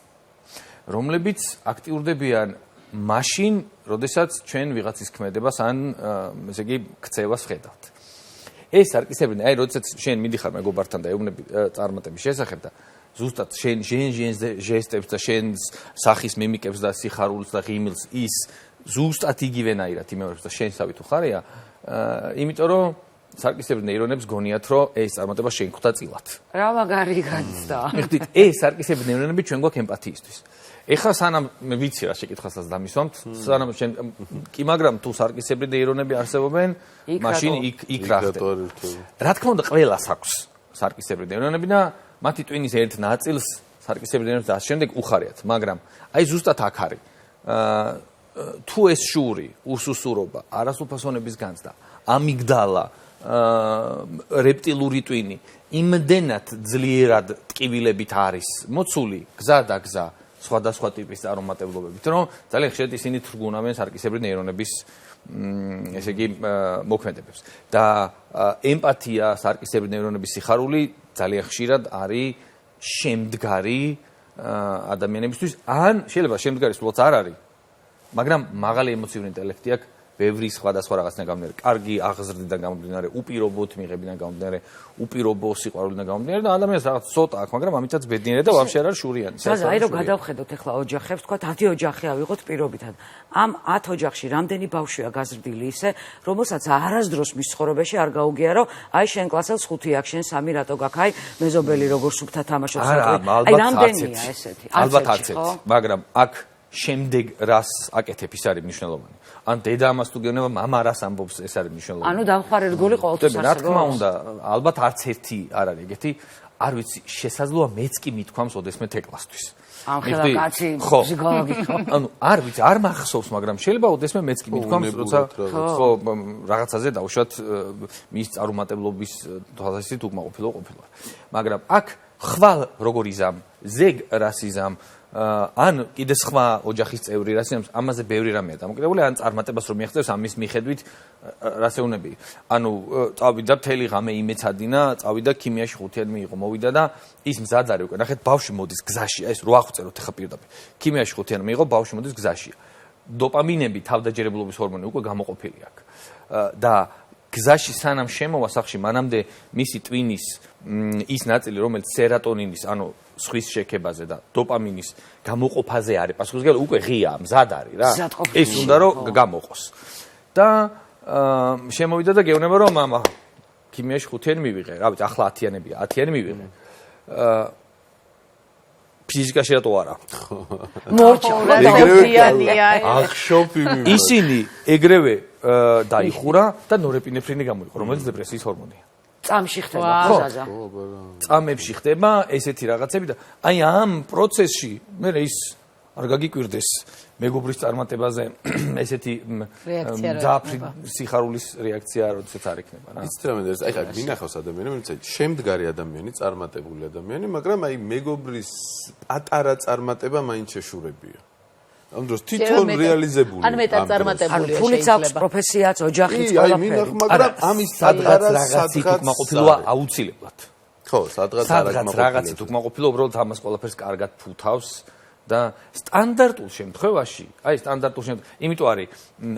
რომლებიც აქტიურდებიან მაშინ, როდესაც ჩვენ ვიღაცის ქმედებას ან ესე იგი ქცევას ხედავთ. ეს სარკისებრი, აი როდესაც შენ მიდიხარ მეგობართან და ეუბნები წარმატების შესახებ და ზუსტად შენ ჟესტებს და შენ სახის მიმიკებს და სიხარულს და ღიმილს ის ზუსტად იგივენაირად იმეორებს და შენსავით უხარია, იმიტომ რომ სარკისებრი ნეირონებს გონიათ, რომ ეს წარმატება შეგვხვდა წილად. რა მაგარი განცდა. მიხდით, ეს სარკისებრი ნეირონები ჩვენ გვაქვს ემპათიისთვის. ეხლა სანამ მე ვიცი რა შეკითხვასაც დამისვამთ, სანამ შენ კი მაგრამ თუ სარკისებრი ნეირონები არსებობენ, მაშინ იქ რა ხდება. რა თქმა უნდა, ყველას აქვს სარკისებრი ნეირონები და მათი ტვინის ერთ ნაწილს სარკისებრი ნეირონებს და შემდეგ უხარიათ, მაგრამ აი ზუსტად აქ არის. თუ ეს შური, უსუსურობა, არასופასონების განცდა, ამიგდალა, რეპტილური ტვინი იმდენად ძლიერად ტკივილებით არის მოცული გზა და გზა სხვადასხვა ტიპის წარუმატებლობებით, რომ ძალიან ხშირად ისინი თრგუნავენ სარკისებრი ნეირონების ესე იგი მოქმედებებს. და ემპათია, სარკისებრი ნეირონების სიხარული ძალიან ხშირად არის შემდგარი ადამიანებისთვის, ან შეიძლება შემდგარი სულაც არ არის, მაგრამ მაღალი ემოციური ინტელექტი აქვს, ბევრი სხვადასხვა რაღაციდან გამომდინარე, კარგი აღზრდიდან გამომდინარე, უპირობოდ მიღებიდან გამომდინარე, უპირობო სიყვარულიდან გამომდინარე და ადამიანს რაღაც ცოტა აქვს, მაგრამ ამიტაც ბედნიერია და ვაფშე არ არის შურიანი. აი რომ გადავხედოთ ახლა ოჯახებს, თქვა 10 ოჯახი ავიღოთ პირობითად. ამ 10 ოჯახში რამდენი ბავშვია გაზრდილი ისე, რომელსაც არასდროს მის ცხოვრებაში არ გაუგია, რომ აი შენ კლასელს 5 აქვს, შენ 3 რატო გაქვს, აი მეზობელი როგორ სუფთა თამაშობს, აი რამდენია ესეთი. ალბათ არც ერთი, მაგრამ აქ შემდეგ რას აკეთებ ის არის მნიშვნელოვანი. ან დედა ამას თუ გეუბნება, მამა რას ამბობს, ეს არის მნიშვნელოვანი. ანუ დამხმარე რგოლი ყოველთვის არსებობს. რა თქმა უნდა, ალბათ არც ერთი არ არის ეგეთი, არ ვიცი, შესაძლოა მეც კი მithქვამს ოდესმე თეკლასთვის. ამ ხელა კაცი ზიგავაგიქო. ანუ არ ვიცი, არ მახსოვს, მაგრამ შეიძლება ოდესმე მეც კი მithქვამს, როცა ხო რაღაცაზე დავუშვათ მის წარუმატებლობის თვალსაზრისით უკმაყოფილო ყოფილა. მაგრამ აქ ხვალ როგორ იზამ, ზეგ რას იზამ, ან კიდე სხვა ოჯახის წევრი რას იზამს, ამაზე ბევრი რამეა დამოკიდებული, ან წარმატებას რომ მიაღწევს ამის მიხედვით რას ეუბნები. ანუ წავიდა მთელი ღამე იმეცადინა, წავიდა ქიმიაში 5-იანი მიიღო, მოვიდა და ის მზად არის უკვე. ნახეთ, ბავშვი მოდის გზაში, აი ეს რო აღწეროთ ახლა პირდაპირ. ქიმიაში 5-იანი მიიღო, ბავშვი მოდის გზაში. დოპამინები, თავდაჯერებლობის ჰორმონი უკვე გამოყოფილი აქვს. და გზაში სანამ შემოვა სახლში, მანამდე მისი ტვინის ის ნაწილი, რომელიც სერატონინის, ანუ სხვის შექებაზე და დოპამინის გამოყოფაზე არის პასუხისმგებელი, უკვე ღია, მზად არის რა. ეს უნდა რომ გამოყოს. და შემოვიდა და გეუბნება რომ მამა ქიმიაში 5-იანი მივიღე, რა ვიცი, ახლა 10-იანებია, 10-იანი მივიღე. ფიზიკაში რატო არა? მორჩა. ახშობ იმი. ისინი ეგრევე დაიხურა და ნორეპინეფრინი გამოიყო, რომელიც დეპრესიის ჰორმონია. წამში ხდება ზაზა. წამებში ხდება ესეთი რაღაცები და აი ამ პროცესში მე ის არ გაგიკვირდეს მეგობრის წარმატებაზე ესეთი ძაფრი სიხარულის რეაქცია როდესაც არ იქნება რა. იცით რა მინდა, აი ხა გინახავს ადამიანი, რომელიც შემდგარი ადამიანი, წარმატებული ადამიანი, მაგრამ აი მეგობრის პატარა წარმატება მაინც შეშურებია. ამ დროს თვითონ რეალიზებული. ან მეტად წარმატებულია. ფულიც აქვს, პროფესიაც, ოჯახიც, აი მინახ, მაგრამ ამის სადღაც რაღაცით უკმაყოფილოა აუცილებლად. ხო, სადღაც რაღაცით უკმაყოფილო უბრალოდ ამას ყველაფერს კარგად ფუთავს და სტანდარტულ შემთხვევაში, აი სტანდარტულ შემთხვევაში, იმიტომ არის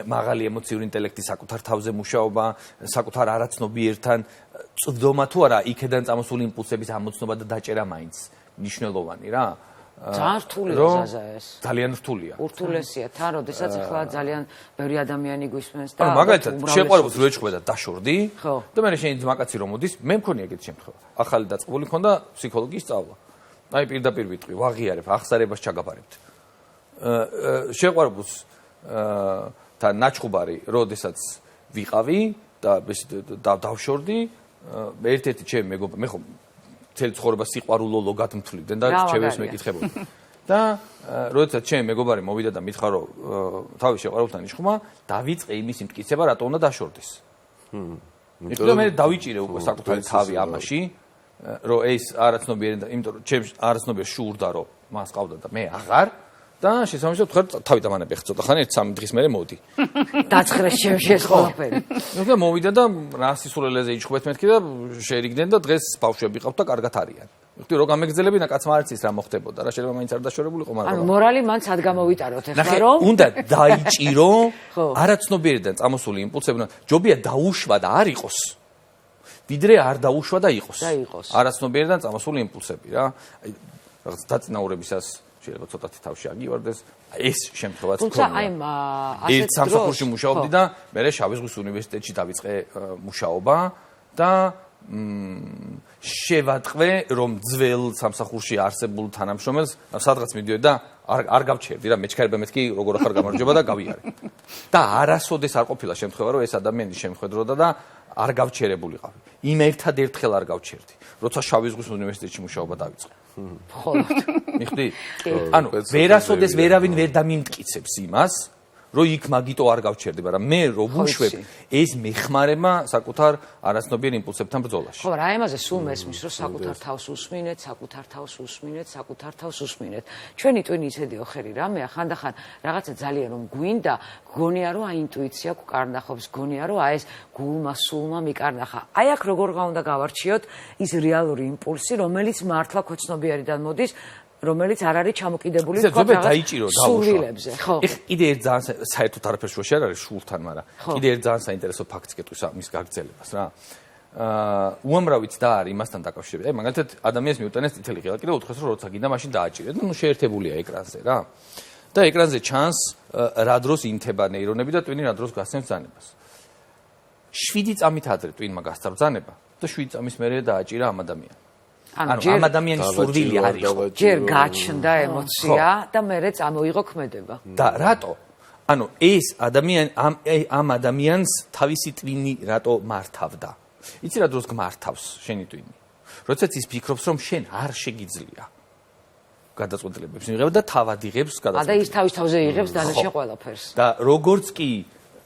მაღალი ემოციური ინტელექტი, საკუთარ თავზე მუშაობა, საკუთარ არაცნობიერთან წვდომა თუ არა, იქედან წამოსული იმპულსების ამოცნობა და დაჭერა მაინც მნიშვნელოვანი რა. ძალიან რთულია ზაზა ეს. ძალიან რთულია. ურთულესია თან, როდესაც ახლა ძალიან ბევრი ადამიანი გვისმენს და მაგალითად, შეყვარებას რო ეჭვება და დაშორდი ხო. და მე შენი ძმაკაცი რომ მოდის, მე მქონი ეგეთი შემთხვევა. ახალი დაწყებული მქონდა ფსიქოლოგიის სწავლა. აი პირდაპირ ვიტყვი, ვაღიარებ, ახსარებას ჩაგაბარებთ. შეყვარებას თან ნაჩხუბარი, როდესაც ვიყავი და დავშორდი, ერთ-ერთი ჩემი მეგობარი, მე ხო მთელი ცხოვრება სიყვარულო გადმთვლიდნენ და ჩემს მეკითხებოდი. და როდესაც ჩემი მეგობარი მოვიდა და მითხრა რომ თავის შეყვარებულთან იშხმა, დავიწყე იმის იმტკიცება, რატო უნდა დაშორდეს. იმიტომ მე დავიჭირე უკვე საკუთარი თავი ამაში, რომ ეს არაცნობიერი და იმიტომ რომ ჩემს არაცნობიერ შურდა რომ მას ყავდა და მე აღარ და შესაბამისად ვთქვა თავი დამანები ხა ცოტა ხანი 1-3 დღის მერე მოდი. დაწყრეს ჩემში ეს ყველაფერი. და მოვიდა და რა სისულელეზე იჭხვეთ მეთქი და შეერიგდნენ და დღეს ბავშვები ყავთ და კარგად არიან. ვთქვი რომ გამეგზელებინა კაცმა არ იცის რა მოხდებოდა რა შეიძლება მაინც არ დაშორებულიყო მაგრამ ანუ მორალი მან სად გამოვიტაროთ ახლა რომ უნდა დაიჭირო არაცნობიერიდან წამოსული იმპულსები ჯობია დაუშვა და არ იყოს. ვიდრე არ დაუშვა და იყოს. არაცნობიერიდან წამოსული იმპულსები რა. აი რაღაც დაწინაურებისას შეიძლება ცოტათი თავში აგივარდეს. ეს შემთხვევაც თუმცა აი ასეთ დროს სამსახურში მუშაობდი და მე შავი ზღვის უნივერსიტეტში დავიწყე მუშაობა და შევატყვე რომ ძველ სამსახურში არსებულ თანამშრომელს სადღაც მიდიოდი და არ გავჩერდი რა მეჩქარება მეთქი როგორ ახარ გამარჯობა და გავიარე. და არასოდეს არ ყოფილა შემთხვევა რომ ეს ადამიანი შემხედროდა და არ გავჩერებულიყავი. იმ ერთადერთხელ არ გავჩერდი. როცა შავი ზღვის უნივერსიტეტში მუშაობა დავიწყე. ხოლოდ მიხდი? ანუ ვერასოდეს ვერავინ ვერ დამიმტკიცებს იმას, რომ იქ მაგიტო არ გავჩერდი, მაგრამ მე რო ვუშვებ, ეს მეხმარება საკუთარ არაცნობიერ იმპულსებთან ბრძოლაში. ხო, რა ემაზე სულ მესმის, რომ საკუთარ თავს უსმინეთ, საკუთარ თავს უსმინეთ, საკუთარ თავს უსმინეთ. ჩვენი ტვინი იცედიო ხერი რამეა, ხანდახან რაღაცა ძალიან რომ გვინდა, გგონია რომ აი ინტუიცია გვკარნახობს, გგონია რომ აი ეს გულმა სულმა მიკარნახა. აი აქ როგორ უნდა გავარჩიოთ ის რეალური იმპულსი, რომელიც მართლა ქოცნობიერიდან მოდის, რომელიც არ არის ჩამოკიდებული თქვა დაიჭირო სულვილებზე, ხო. ეხ კიდე ერთ ძალიან საერთოდ არაფერს შუაში არ არის შულთან, მაგრამ კიდე ერთ ძალიან საინტერესო ფაქტს გეტყვის მის გაგრძელებას რა. უამრავიც და არის იმასთან დაკავშირებით. აი მაგალითად ადამიანს მიუტანეს წითელი ღილაკი და უთხრეს რომ როცა გინდა მაშინ დააჭირე. ნუ შეერთებულია ეკრანზე რა. და ეკრანზე ჩანს რა დროს ინთება ნეირონები და ტვინი რა დროს გასცემს ბრძანებას. 7 წამით ადრე ტვინმა გასცა ბრძანება და 7 წამის მერე დააჭირა ამ ადამიანს. ანუ ამ ადამიანის სურვილი არ იყო. ჯერ გაჩნდა ემოცია და მერე წამოიღო ქმედება. და რატო? ანუ ეს ადამიანი ამ ადამიანს თავისი ტვინი რატო მართავდა? იცი რა დროს გმართავს შენი ტვინი? როდესაც ის ფიქრობს რომ შენ არ შეგიძლია გადაწყვეტილებებს მიღება და თავად იღებს გადაწყვეტილებას. და ის თავის თავზე იღებს დანარჩენ ყველაფერს. და როგორც კი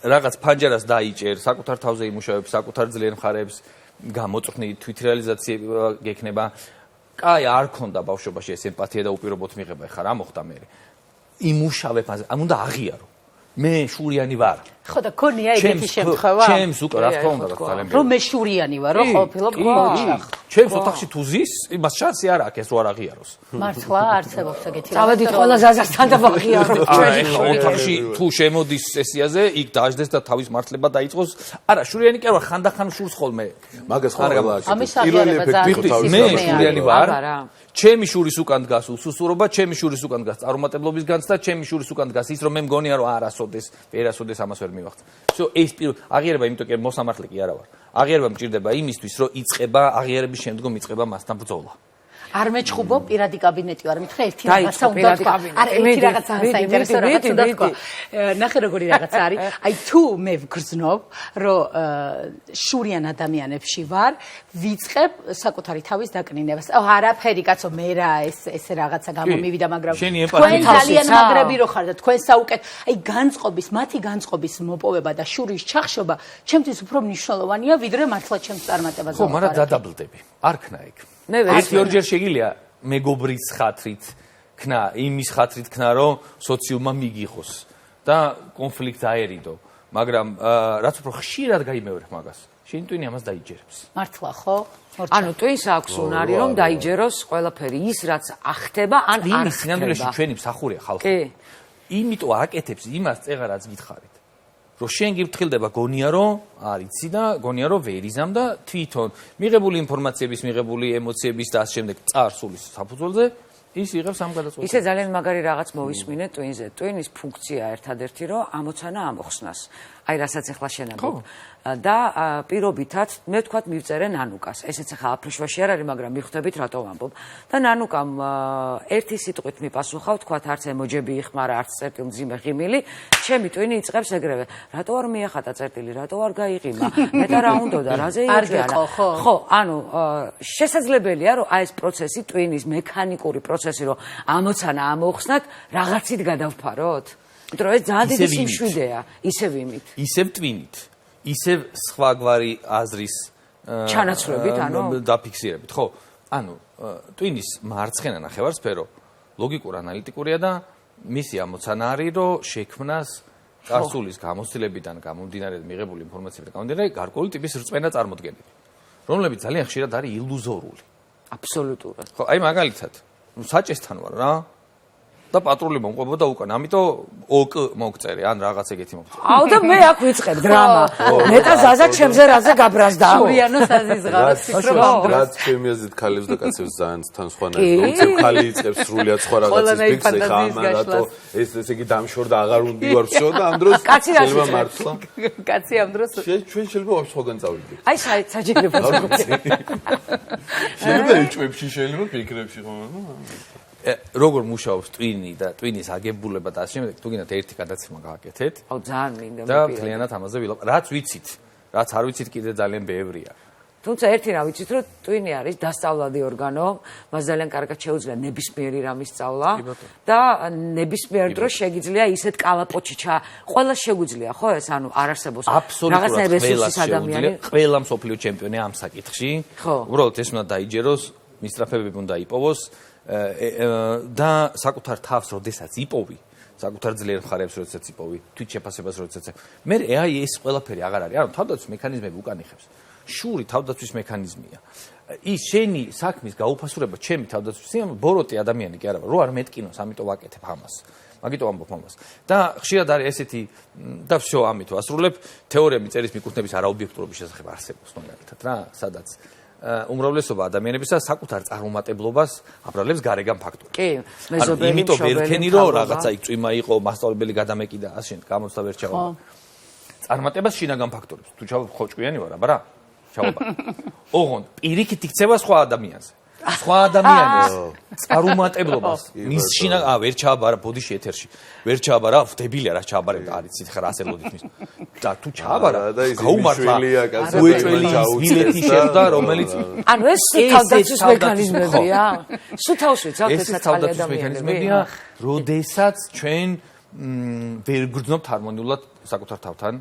რაღაც ფანჯარას დაიჭერ, საკუთარ თავზე იმუშავებს, საკუთარ ძლიერ მხარებს გამოწვრთნი თვითრეალიზაცია გექნება. კაი არ ქონდა ბავშვობაში ეს ემპათია და უპირობოდ მიღება. ეხლა რა მოხდა მე? იმუშავებ ამაზე, ამ უნდა აღიარო. მე შურიანი ვარ. ხო და ქონია ეგეთი შემთხვევა? ჩემს უკვე რა თქმა უნდა ძალიან. რომ მე შურიანი ვარ, რომ ყოფილობ ოჯახ. ჩემს ოთახში თუ ზის, იმას შანსი არ აქვს ეს რო არ აღიაროს. მართლა არსებობს ეგეთი რა. წავედით ყველა ზაზასთან და ვაღიაროთ. ეხლა ოთახში თუ შემოდის სესიაზე, იქ დაждდეს და თავის მართლება დაიწყოს. არა, შურიანი კი არ ვარ, ხანდახან შურს ხოლმე. მაგას ხო არ გააკეთე. ამის აღიარება ძალიან მე შურიანი ვარ. ჩემი შურის უკან დგას უსუსურობა, ჩემი შურის უკან დგას წარუმატებლობის განცდა, ჩემი შურის უკან დგას ის რომ მე მგონია რომ არასოდეს, ვერასოდეს ამას ვერ მივახცე. всё ეს აღიარება იმიტომ კი მოსამართლე კი არა ვარ. აღიარება მჭირდება იმისთვის რომ იწყება აღიარების შემდგომ იწყება მასთან ბრძოლა. არ მეჩხუბო პირადი კაბინეტი ვარ მითხრა ერთი რაღაცა უნდა თქვა არა ერთი რაღაცა საინტერესო რაღაც უნდა თქვა ნახე როგორი რაღაცა არის აი თუ მე ვგრძნობ რომ შურიან ადამიანებში ვარ ვიწყებ საკუთარი თავის დაკნინებას არაფერი კაცო მე რა ეს რაღაცა გამომივიდა მაგრამ თქვენ ძალიან მაგრები რო ხარ და თქვენ საუკეთ აი განწყობის მათი განწყობის მოპოვება და შურის ჩახშობა ჩემთვის უფრო მნიშვნელოვანია ვიდრე მართლა ჩემს წარმატებაზე ხო მაგრამ დადაბლდები არ ქნა იქ მე ვერ ორჯერ შეგიძლია მეგობრის ხათრით ქნა იმის ხათრით ქნა რომ სოციუმმა მიგიღოს და კონფლიქტ აერიდო მაგრამ რაც უფრო ხშირად გაიმეორებ მაგას შენ ტვინი ამას დაიჯერებს მართლა ხო ანუ ტვინს აქვს უნარი რომ დაიჯეროს ყველაფერი ის რაც ახტება ან არ ხდება სინამდვილეში ჩვენი მსახურია ხალხი იმიტომ აკეთებს იმას წეღა რაც გითხარით რომ შენ გიფრთხილდება გონია რომ არ იცი და გონია რომ ვერ იზამ და თვითონ მიღებული ინფორმაციების მიღებული ემოციების და ამ შემდეგ წარსულის საფუძველზე ის იღებს ამ გადაწყვეტილებას ისე ძალიან მაგარი რაღაც მოვისმინეთ ტვინზე ტვინის ფუნქცია ერთადერთი რომ ამოცანა ამოხსნას აი რასაც ახლა შენაგებ და პირობითად მე ვთქვათ მივწერე ნანუკას ესეც ახლა აფრიშვაში არ არის მაგრამ მიხვდებით რატო ვამბობ და ნანუკამ ერთი სიტყვით მიპასუხა ვთქვათ არც ემოჯები იხმარა არც წერტილ მძიმე ღიმილი ჩემი ტვინი იწყებს ეგრევე რატო არ მიახატა წერტილი რატო არ გაიღიმა მეტა რა უნდოდა რაზე იყვია ხო ანუ შესაძლებელია რომ აი ეს პროცესი ტვინის მექანიკური პროცესი რომ ამოცანა ამოხსნათ რაღაცით გადავფაროთ იმიტომ რომ ეს ძალიან დიდი სიმშვიდეა ისევ იმით ისევ ტვინით ისევ სხვაგვარი აზრის ჩანაცვლებით ანუ დაფიქსირებით ხო ანუ ტვინის მარცხენა ნახევარსფერო ლოგიკურ ანალიტიკურია და მისი ამოცანა არის რომ შექმნას წარსულის გამოცდილებიდან გამომდინარე მიღებული ინფორმაციებიდან გამომდინარე გარკვეული ტიპის რწმენა წარმოდგენები რომლებიც ძალიან ხშირად არის ილუზორული აბსოლუტურად ხო აი მაგალითად საჭესთან ვარ რა და პატრული მომყვებოდა უკან ამიტომ ოკ მოგწერე ან რაღაც ეგეთი მოგწერე აუ და მე აქ ვიწყებ დრამა მეტა ზაზა ჩემზე რაზე გაბრაზდა შურიანოს აზიზღავს ფიქრობ რაც ჩემი აზრით ქალებს და კაცებს ძალიან თან სხვანაირად უცებ ქალი იწყებს სრულიად სხვა რაღაცის ფიქსი ხამა რატო ესე იგი დამშორდა აღარ უნდა ვარშო და ამ დროს შეიძლება მართლა კაცი ამ დროს ჩვენ შეიძლება ვაფშე სხვაგან წავიდეთ აი საჭიროა შეიძლება ეჭვებში შეიძლება ფიქრებში ხო როგორ მუშაობს ტვინი და ტვინის აგებულება და ასე შემდეგ თუ გინდათ ერთი გადაცემა გააკეთეთ აუ ძალიან მინდა და მთლიანად ამაზე ვილაპარაკოთ რაც ვიცით რაც არ ვიცით კიდე ძალიან ბევრია თუმცა ერთი რა ვიცით რომ ტვინი არის დასწავლადი ორგანო მას ძალიან კარგად შეუძლია ნებისმიერი რამის სწავლა და ნებისმიერ დროს შეგიძლია ისეთ კალაპოჩი ყველა შეგვიძლია ხო ეს ანუ არ არსებობს რაღაცნაირ რესურსის ადამიანი ყველა მსოფლიო ჩემპიონი ამ საკითხში უბრალოდ ეს უნდა დაიჯეროს მისწრაფებები უნდა იპოვოს და საკუთარ თავს როდესაც იპოვი, საკუთარ ძლიერ მხარეებს როდესაც იპოვი, თვით შეფასებას როდესაც მე აი ეს ყველაფერი აღარ არის. ანუ თავდაცვის მექანიზმები უკან იხებს. შური თავდაცვის მექანიზმია. ის შენი საქმის გაუფასურება, ჩემი თავდაცვის ბოროტი ადამიანი კი არა, რო არ მეტკინოს, ამიტომ ვაკეთებ ამას. მაგიტომ ამბობ ამას. და ხშირად არის ესეთი და всё ამით ვასრულებ თეორია მიწერის მიკუთვნების არაობიექტურობის შესახებ არსებობს მაგალითად რა, სადაც უმრავლესობა ადამიანებისა საკუთარ წარმატებლობას აბრალებს გარეგან ფაქტორებს. კი, მეზობელი, იმიტომ ვერქენი რომ რაღაცა იქ წვიმა იყო, მასწავლებელი გადამეკიდა, ასე გამოცდა ვერ ჩავა. წარმატებას შინაგან ფაქტორებს. თუ ჩავა ხოჭკვიანი ვარ, აბა რა? ჩავა. ოღონდ პირიქით იქცევა სხვა ადამიანზე. სხვა ადამიანის წარმატებლობას მის შინაგან ვერ ჩააბარა ბოდიში ეთერში. ვერ ჩააბარა, დებილია რა ჩააბარებდა, არიცით ხარ ასე ლოგით მის. და თუ ჩააბარა, გაუმართლა. უეჭველი ბილეთი შეხვდა, რომელიც ანუ ეს თავდაცვის მექანიზმებია. სულ თავს ვიცავთ ეს თავდაცვის მექანიზმებია, როდესაც ჩვენ ვერ გვგრძნობთ ჰარმონიულად საკუთარ თავთან.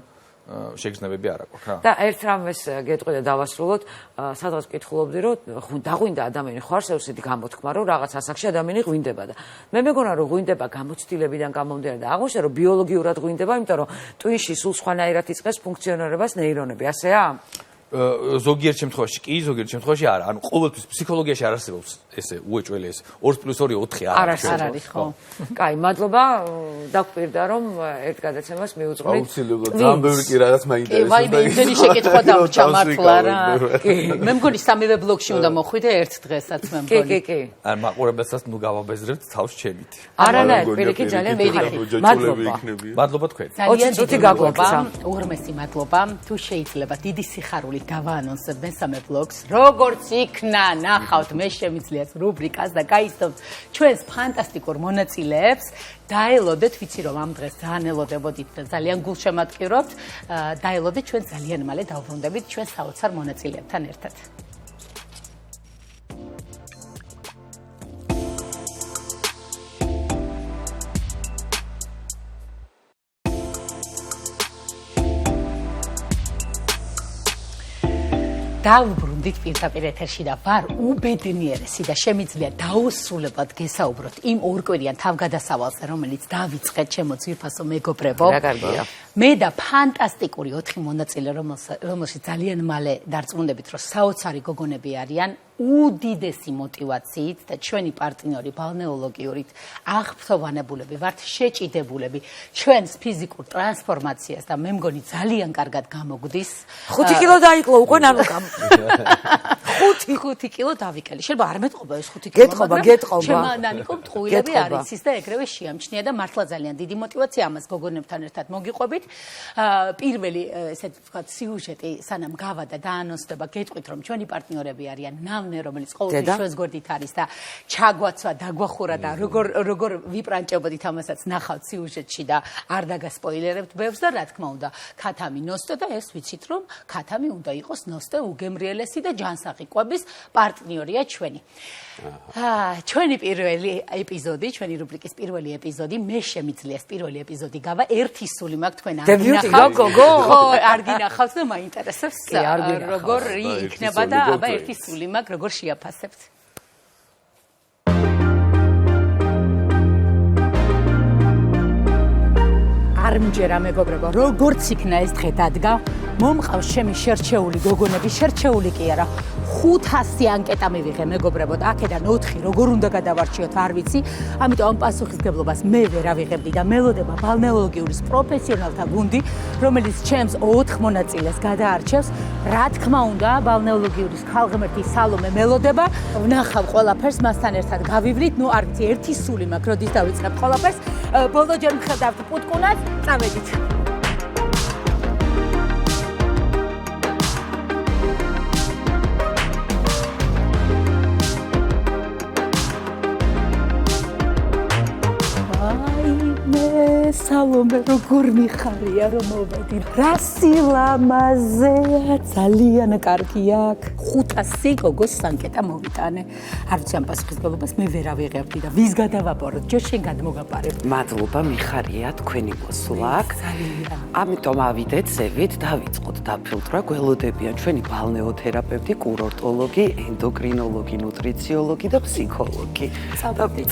შეგრძნებები არ აქვს რა. და ერთ რამეს გეტყვი და დავასრულოთ, სადღაც ვკითხულობდი, რომ დაღვინდა ადამიანი ხო არსებობს ესეთი გამოთქმა, რომ რაღაც ასაკში ადამიანი ღვინდება და მე მეგონა რომ ღვინდება გამოცდილებიდან გამომდინარე და აღმოჩნდა რომ ბიოლოგიურად ღვინდება, იმიტომ რომ ტვინში სულ სხვანაირად იწყებს ფუნქციონირებას ნეირონები, ასეა? ზოგიერთ შემთხვევაში კი, ზოგიერთ შემთხვევაში არა. ანუ ყოველთვის ფსიქოლოგიაში არ არსებობს ესე უეჭველი ეს 2+2 4 არ არის ხო. კაი, მადლობა. დაგკვირდა რომ ერთ გადაცემას მიუძღვნით. აუცილებლად ძალიან ბევრი კი რაღაც მაინტერესებს. ვაი, მე იმდენი შეკითხვა დავჭა მართლა რა. მე მგონი სამივე ბლოკში უნდა მოხვიდე ერთ დღესაც მე მგონი. კი. არ მაყურებელსაც ნუ გავაბეზრებთ თავს ჩემით. არა, პირიქით ძალიან მერიხი. მადლობა. მადლობა თქვენ. ძალიან დიდი გაგობა. უღრმესი მადლობა. თუ შეიძლება დიდი სიხარულით გავაანონსებ მესამე ბლოკს, როგორც იქნა, ნახავთ მე შემიძლიათ რუბრიკას და გაიცნობთ ჩვენს ფანტასტიკურ მონაწილეებს. დაელოდეთ, ვიცი რომ ამ დღეს ძალიან ელოდებოდით და ძალიან გულშემატკივრობთ. დაელოდეთ, ჩვენ ძალიან მალე დავბრუნდებით ჩვენ საოცარ მონაწილეებთან ერთად. დავბრუნდით პირდაპირ ეთერში და ვარ უბედნიერესი და შემიძლია დაუსრულებლად გესაუბროთ იმ ორკვირიან თავგადასავალზე, რომელიც დავიწყეთ ჩემო ძვირფასო მეგობრებო. რა კარგია. მე და ფანტასტიკური 4 მონაწილე, რომელშიც ძალიან მალე დარწმუნდებით, რომ საოცარი გოგონები არიან. უდიდესი мотивაციით და ჩვენი პარტნიორი ბალნეოლოგიურით აღფრთოვანებულები ვართ, შეჭიდებულები ჩვენს ფიზიკურ ტრანსფორმაციას და მე მგონი ძალიან კარგად გამოგვდის. 5 კილო დაიკლო უკვე ნანუკამ. 5 კილო დავიკელი. შეიძლება არ მეტყობა ეს 5 კილო. გეტყობა. ჩემო ნანიკო მტყუილები არის ის და ეგრევე შეამჩნია და მართლა ძალიან დიდი мотивაცია ამას გოგონებთან ერთად მოგიყვებით. პირველი ესე ვთქვათ სიუჟეტი სანამ გავადა და ანონსდება, გეტყვით რომ ჩვენი პარტნიორები არიან რომელიც ყოველთვის ჩვენს გვერდით არის და ჩაგვაცვა, დაგვახურა და როგორ ვიპრანჭებოდით ამასაც ნახავთ სიუჟეტში და არ დაგასპოილერებთ ბევრს და რა თქმა უნდა, ქათამი ნოსტე და ეს ვიცით რომ ქათამი უნდა იყოს ნოსტე უგემრიელესი და ჯანსაღი კვების პარტნიორია ჩვენი. ჩვენი პირველი ეპიზოდი, ჩვენი რუბრიკის პირველი ეპიზოდი, მე შემიძლია პირველი ეპიზოდი გავა, ერთი სული მაქვს თქვენ არ გინახავთ. ხო, არ გინახავთ და მაინტერესებს როგორ იქნება და აბა ერთი სული მაქვს როგორ შეაფასებთ? არ მჯერა მეგობრებო, როგორც იქნა ეს დღე დადგა, მომყავს ჩემი შერჩეული გოგონები, შერჩეული კი არა, 500 ანკეტა მივიღე მეგობრებო და აქედან 4 როგორ უნდა გადავარჩიოთ არ ვიცი, ამიტომ ამ პასუხისგებლობას მე ვერ ავიღებდი და მელოდება ბალნეოლოგიურის პროფესიონალთა გუნდი, რომელიც ჩემს 4 მონაწილეს გადაარჩევს. რა თქმა უნდა, ბალნეოლოგიურის ქალღმერთი სალომე მელოდება, ვნახავ ყველაფერს მასთან ერთად გავივლით, ნუ არ ვიცი, ერთი სული მაქვს, როდის დავიწყებ ყველაფერს, ბოლოჯერ მხედავთ პუტკუნას, წავედით. სალომე როგორ მიხარია რომ მოვედი რა სილამაზეა ძალიან კარგი აქვს 500 გოგოს ანკეტა მოვიტანე არ ვიცი ამ პასუხისმგებლობას მე ვერ ავიღებდი და ვის გადავაპაროთ ჯერ შენ გადმოგაპარებ მადლობა მიხარია თქვენი მოსვლა აქ ამიტომ ავიდეთ ზევით დავიწყოთ დაფილტრა გველოდებიან ჩვენი ბალნეოთერაპევტი კურორტოლოგი ენდოკრინოლოგი ნუტრიციოლოგი და ფსიქოლოგი წავედით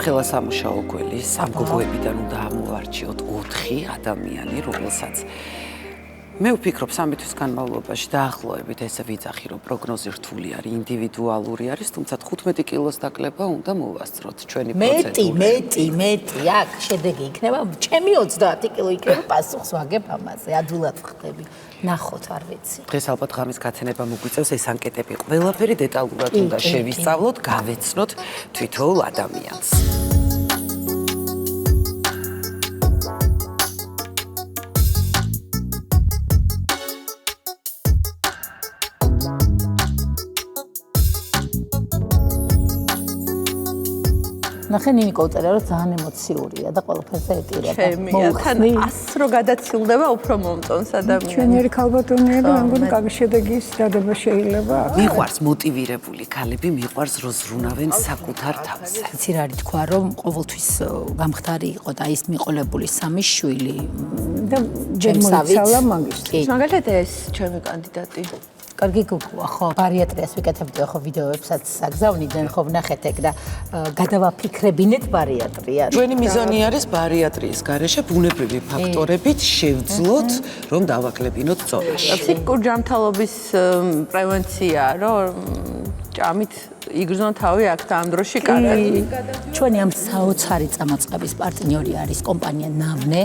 ხელა სამუშაო გველი სამ გოგოებიდან უნდა ამოვარჩიოთ 4 ადამიანი, რომელსაც მე ვფიქრობ 3 თვის განმავლობაში დაახლოებით ესე ვიძახი, რომ პროგნოზი რთული არის, ინდივიდუალური არის, თუმცა 15 კილოს დაკლება უნდა მოვასწროთ ჩვენი პროცედურა. მეტი, აქ შედეგი იქნება, ჩემი 30 კილო იქნება, პასუხს ვაგებ ამაზე, ადვილად ხდები. ნახოთ, არ ვიცი. დღეს ალბათ ღამის გაცენება მოგვიწევს ეს ანკეტები ყველაფერი დეტალურად უნდა შევისწავლოთ, გავეცნოთ თვითოულ ადამიანს. ნახე ნინიკო უწერა რომ ძალიან ემოციურია და ყველაფერზე ეტირება. ჩემია თან 100 რო გადაცილდება უფრო მომწონს ადამიანს. ჩვენერი ქალბატონები მე მგონი კარგი შედეგის დადება შეიძლება. მიყვარს მოტივირებული ქალები, მიყვარს რო ზრუნავენ საკუთარ თავზე. იცი რა თქვა რომ ყოველთვის გამხდარი იყო და ის მიყოლებული 3 შვილი და ჯერ მოიცალა მაგისტრის. მაგალითად ეს ჩემი კანდიდატი. კარგი გოგოა ხო ბარიატრიას ვიკეთებდი ხო ვიდეოებსაც საგზავნიდან ხო ვნახეთ ეგ და გადავაფიქრებინეთ ბარიატრია. ჩვენი მიზანი არის ბარიატრიის გარეშე ბუნებრივი ფაქტორებით შევძლოთ რომ დავაკლებინოთ ზონაში. ფსიქიკურ ჯანმრთელობის პრევენცია რომ ჭამით იგრძნო თავი აქ და ამ დროში კარად. ჩვენი ამ საოცარი წამოწყების პარტნიორი არის კომპანია ნავნე,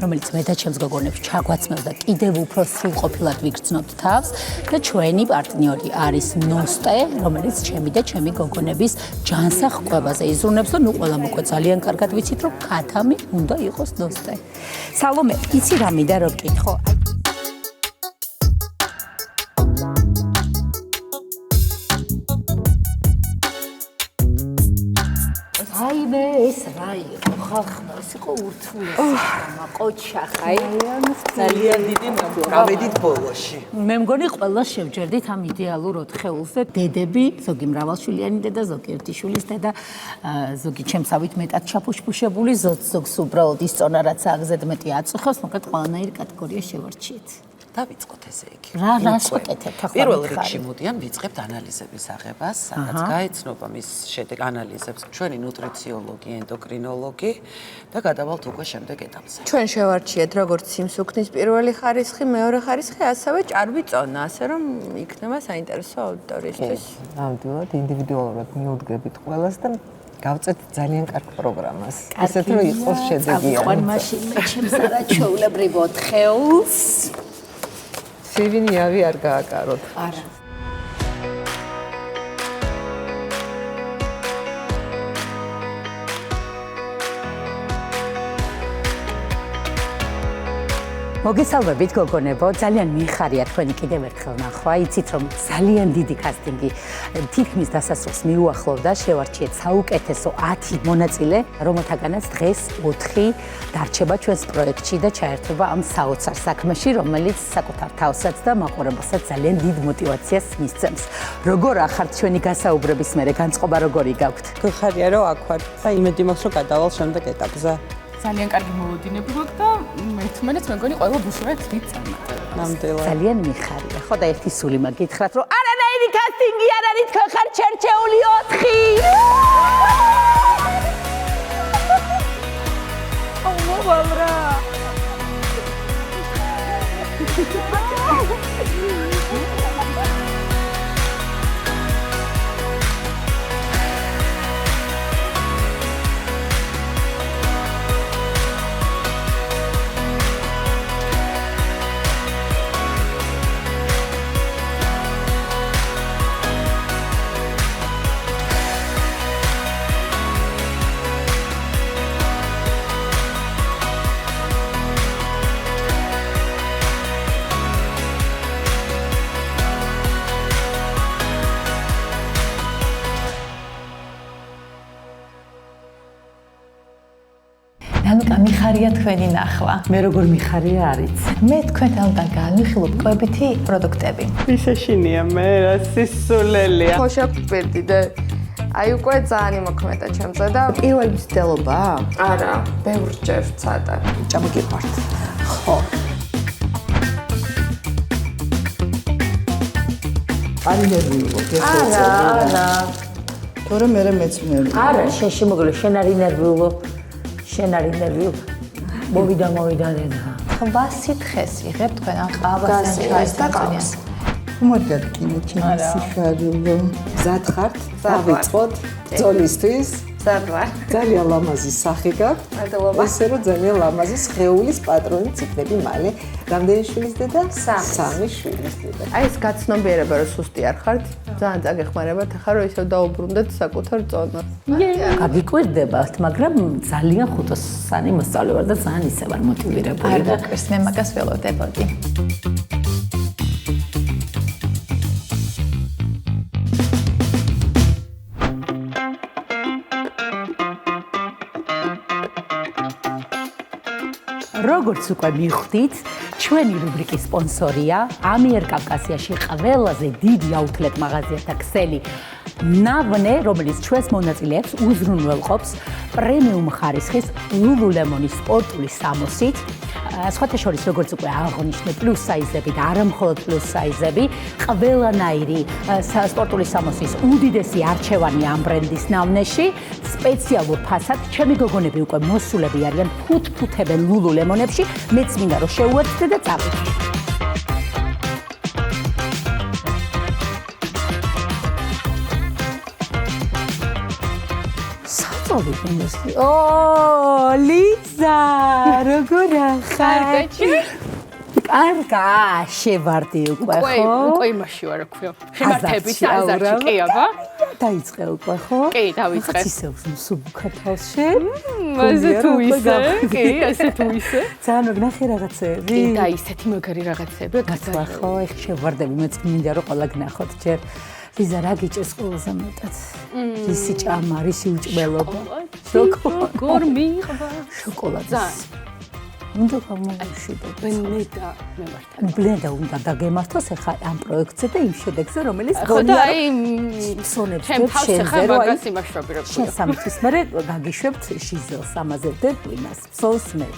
რომელიც მე და ჩემს გოგონებს ჩაგვაცმევს და კიდევ უფრო სრულყოფილად ვიგრძნობთ თავს და ჩვენი პარტნიორი არის ნოსტე, რომელიც ჩემი და ჩემი გოგონების ჯანსაღყვებაზე იზრუნებს და ნუ ყველამ უკვე ძალიან კარგად ვიცით, რომ ქათამი უნდა იყოს ნოსტე. სალომე, იცი რა მინდა რომ გკითხო? აიმე ეს რა იყო ხალხმა ეს იყო ურთულესი ყოჩა ხაი ძალიან დიდი გავედით ბოლოში. მე მგონი ყველა შევჯერდით ამ იდეალურ ოთხეულს და დედები, ზოგი მრავალშვილიანი დედა, ზოგი ერთი შვილის დედა, ზოგი ჩემსავით მეტად ჩაფუშფუშებული, ზოგს უბრალოდ ისწორა რაც აგზედ მეტი აწუხავს, მოკლედ ყველანაირი კატეგორია შევარჩიეთ. დავიწყოთ ესე იგი. რა ვაკეთებთ ახლა? პირველ რიგში მოდიან ვიწყებთ ანალიზების აღებას, სადაც გაეცნობა მის შედეგ ანალიზებს ჩვენი ნუტრიციოლოგი, ენდოკრინოლოგი და გადავალთ უკვე შემდეგ ეტაპზე. ჩვენ შევარჩიეთ როგორც სიმსუქნის პირველი ხარისხი, მეორე ხარისხი, ასევე ჭარბი წონა, ასე რომ იქნება საინტერესო აუდიტორიისთვის. ნამდვილად ინდივიდუალურად მიუდგებით ყველას და გავწეთ ძალიან კარგ პროგრამას. ისეთ რომ იყოს შედეგიანი. აყვან მაშინ მე ჩემს არაჩვეულებრივ ოთხეულს სივინიავი არ გააკაროთ. არა. მოგესალმებით გოგონებო, ძალიან მიხარია თქვენი კიდევ ერთხელ ნახვა. იცით რომ ძალიან დიდი კასტინგი თითქმის დასასრულს მიუახლოვდა, შევარჩიეთ საუკეთესო 10 მონაწილე, რომელთაგანაც დღეს 4 დარჩება ჩვენს პროექტში და ჩაერთვება ამ საოცარ საქმეში, რომელიც საკუთარ თავსაც და მაყურებელსაც ძალიან დიდ мотивაციას მისცემს. როგორ ახართ ჩვენი გასაუბრების მერე განწყობა როგორი გაქვთ? გიხარია რომ აქ ვარ და იმედი მაქვს რომ გადავალ შემდეგ ეტაპზე. ძალიან კარგი მოლოდინები გვაქვს და ერთმანეთს მეგონი ყველა ბუშუეთ ვიცამატებთ. ნამდვილად. ძალიან მიხარია. ხო და ერთი სული მაგითხრათ რომ არანაირი კასტინგი არ არის, თქვენ ხართ შერჩეული 4. მოვალრა. ნანუკა მიხარია თქვენი ნახვა. მე როგორ მიხარია არის. მე თქვენთან უნდა განვიხილოთ კვებითი პროდუქტები. ვისაშინია მე რა სისულელია. ხო შეგვიყვირდიდე. აი უკვე ძალიან იმოქმედა ჩემზე და პირველი მცდელობა? არა, ბევრჯერ ცოტა. ჩამოგიყვართ. ხო. არ ნერვიულობ, არა. თორე მე მეცნიერი. არა, შეში მოგლო, შენ არ ინერვიულობ. შენ არ ინერვიულობ. მოვიდა დედა. ხვა სითხეს იღებ თქვენ ან ყავას ან ჩაის და ყავს. უმარგად კინოჩი სიხარულო. მზად ხართ? დავიწყოთ ბრძოლისთვის. მზად ვარ. ძალიან ლამაზი სახე გაქვთ. მადლობა. ესე რომ ძალიან ლამაზი სხეულის პატრონიც იქნები მალე. რამდენი შვილის დედა? 3 შვილის დედა. აი ეს გაცნობიერება რომ სუსტი არ ხართ, ძალიან წაგეხმარებათ ახლა რომ ისევ დაუბრუნდეთ საკუთარ წონას. გაგიკვირდებათ, მაგრამ ძალიან ხუთოსანი მოსწავლე ვარ და ძალიან ისე ვარ მოტივირებული. არ გაკვირს, მე მაგას ველოდებოდი. როგორც უკვე მიხვდით, ჩვენი რუბრიკის სპონსორია ამიერკავკასიაში ყველაზე დიდი აუთლეტ მაღაზიათა ქსელი ნავნე, რომელიც ჩვენს მონაწილეებს უზრუნველყოფს პრემიუმ ხარისხის ლულულემონის სპორტული სამოსით. სხვათა შორის როგორც უკვე აღნიშნე, პლუს საიზები და არა მხოლოდ პლუს საიზები, ყველანაირი სპორტული სამოსის უდიდესი არჩევანი ამ ბრენდის ნავნეში, სპეციალურ ფასად ჩემი გოგონები უკვე მოსულები არიან ფუთფუთებელ ლულულემონებში, მეც მინდა რომ შეუერთდე და წავიდე. წავიდნენ. ლიზა, როგორ ახარ? კარგა, შევარდი უკვე ხო? უკვე იმაში ვარ ხო? შემართების აზარში კი აბა? დაიწყე უკვე ხო? კი, დავიწყე. ისე სუბუქა თავში. ასე თუ ისე, კი, ასე თუ ისე. ძალიან მოგნახე რაღაცები. კი, და ისეთი მაგარი რაღაცები. გასვლა ხო, ეხ შევარდები, მეც მინდა რომ ყველა გნახოთ ჯერ. ლიზა რა გიჭირს ყველაზე მეტად? რისი ჭამა, რისი უჭმელობა? როგორ მიიღვა? შოკოლადის. უნდა გამოვიშვიდეთ. ბლენდა მემართა. ბლენდა უნდა დაგემართოს ახლა ამ პროექტზე და იმ შედეგზე, რომელიც გონია ფსონებს შენზე რომ მაგას იმაშრობი რა ქვია. სამთვის მერე გაგიშვებთ ჟიზელს, ამაზე დეპლინას, ფსონს მე.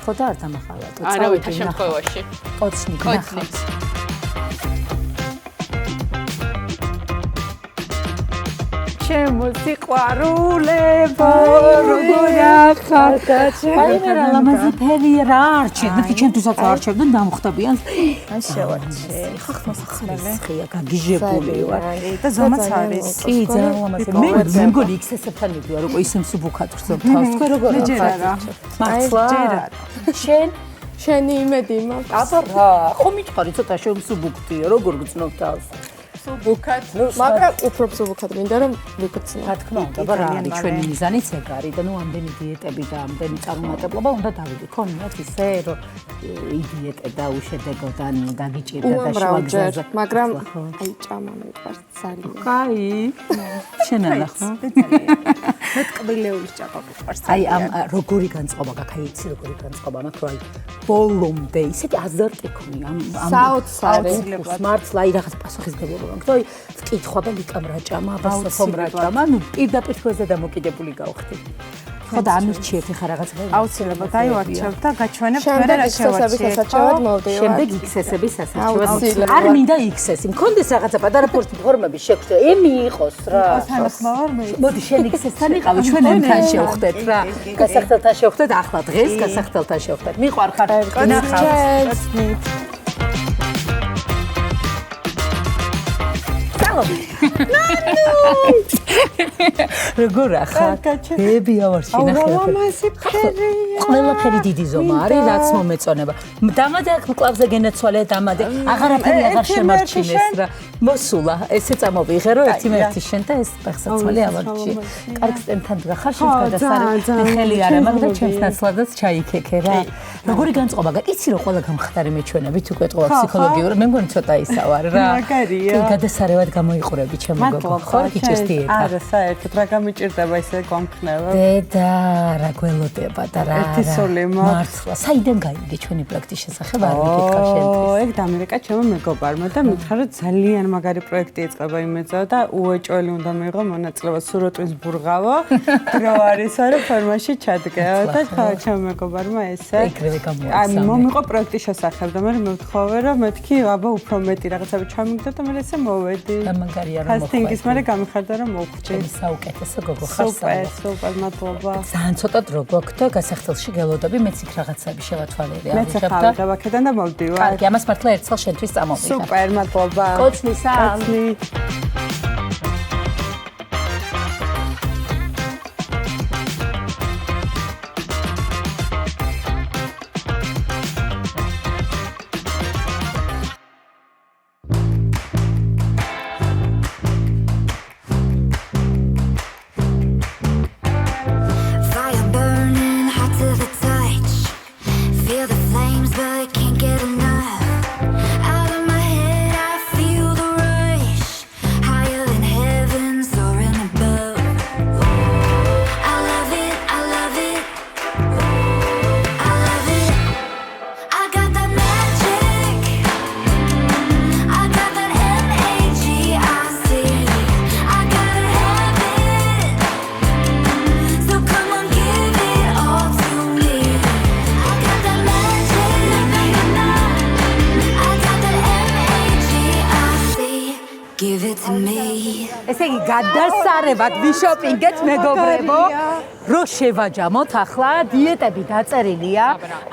ხო და არ დამახალატო. არავითარ შემთხვევაში. კოცნი გნახავთ. ჩემო სიყვარულებო როგორ ახარ აი მე რა ლამაზი ფერი რა არჩევ და ჩემთვისაც არჩევ და დამხვდებიან აი შევარჩე ხახმოსხმელი გაგიჟებული ვარ და ზომაც არის კი ძალიან ლამაზი მე მგონი XS-თან მიდივარ უკვე ისე მსუბუქად ვხსოვ თავს თქვენ როგორ ახარ მართლა შენ შენი იმედი მაქვს აბა რა ხო მიჭარი ცოტა შემსუბუქდია როგორ გწნობ თავს სუბუქად, მაგრამ უფრო სუბუქად მინდა რომ ვიქცნო. რა თქმა უნდა, რა არის ჩვენი მიზანიც ეგ არის და ნუ ამდენი დიეტები და ამდენი წარუმატებლობა უნდა დავიდე. ქონიათ ისე რომ იდიეტე და უშედეგოდან გაგიჭირდა და შევაგზავნე. მაგრამ აი ჭამა მიყვარს ძალიან. კაი. შენალა ხო? მე კბილეული ჭამა მიყვარს. აი ამ როგორი განწყობა გაქვს, აი იცი როგორი განწყობა მაქვს, რომ აი ბოლომდე ისეთი აზარტი ქონია ამ საოცრად მართლა აი რაღაც პასუხისგებლობა გქონი ვკითხვა და ლიკამ რა ჭამა აბასოფომ რა ჭამა ნუ პირდაპირ თქვენზე დამოკიდებული გავხდი ხო და ამირჩიეთ ახლა რაღაცა აუცილებლად აივარჩევ და გაჩვენებ მე რა შევარჩიე შემდეგ XS-ების ასაჩვენებლად არ მინდა XS-ი მქონდეს რაღაცა პატარა ფორმების შეგვიძლია ემი იყოს რა მოდი შენ XS-თან იყავი ჩვენ ემთან შევხვდეთ რა გასახდელთან შევხვდეთ ახლა დღეს გასახდელთან შევხვდეთ მიყვარხარ ნახავთ როგორ ახარ? ბები ავარში ნახე. ყველაფერი დიდი ზომა არის, რაც მომეწონება. დამადე აქ მკლავზე გენაცვალე, დამადე. აღარაფერი აღარ შემარჩინეს რა. მოსულა, ესე წამოვიღე რომ ერთი შენ და ეს პახსაცმელი ავარში. კარგ სტენთან გახარ შენ გადასარე. ხელი არა მაგ და ჩემს ნაცვლადაც ჩაიქექე რა. როგორი განწყობა გაქვს? იცი რომ ყველა გამხდარი მეჩვენებით უკვე ყველა ფსიქოლოგიური. მე მგონი ცოტა ისავარ რა. მაგარია. გადასარევად გამოიყურები ჩემო გოგო. ხო გიჭირს დიეტა. არა, საერთოდ რა გამიჭირდება ისე გამქნევა. დედა, რა გველოდება და რა. ეთისული მაქვს. მართლა, საიდან გაიგე ჩვენი პროექტის შესახებ არ მიკითხა შენთვის. ეგ დამირეკა ჩემო მეგობარმა და მითხრა რომ ძალიან მაგარი პროექტი ეწყება იმედზე და უეჭველი უნდა მიიღო მონაწილეობა სუროტვის ბურღავო. დრო არისო რომ ფორმაში ჩადგეო და ხო ჩემო მეგობარმა ესე. ეგრევე გამოიცა. აი მომიყო პროექტის შესახებ და მე მეთხოვე რომ მეთქი აბა უფრო მეტი რაღაცები ჩამიგდა და მე ესე მოვედი. და მაგარია რომ კასტინგის მერე გამიხარდა რომ მოვხვდი. ჩემი საუკეთესო გოგო ხარ. სუპერ, მადლობა. ძალიან ცოტა დრო გვაქვს და გასახდელში გელოდები მეც იქ რაღაცები შევათვალე მეც ახლა დავაქედან და მოვდივარ. კარგი, ამას მართლა ერთხელ შენთვის წამოვიდა. სუპერ, მადლობა. კოცნისა. კოცნი. Out of my head, I feel the rush. გადასარევად ვიშოპინგეთ მეგობრებო. რო შევაჯამოთ ახლა დიეტები დაწერილია,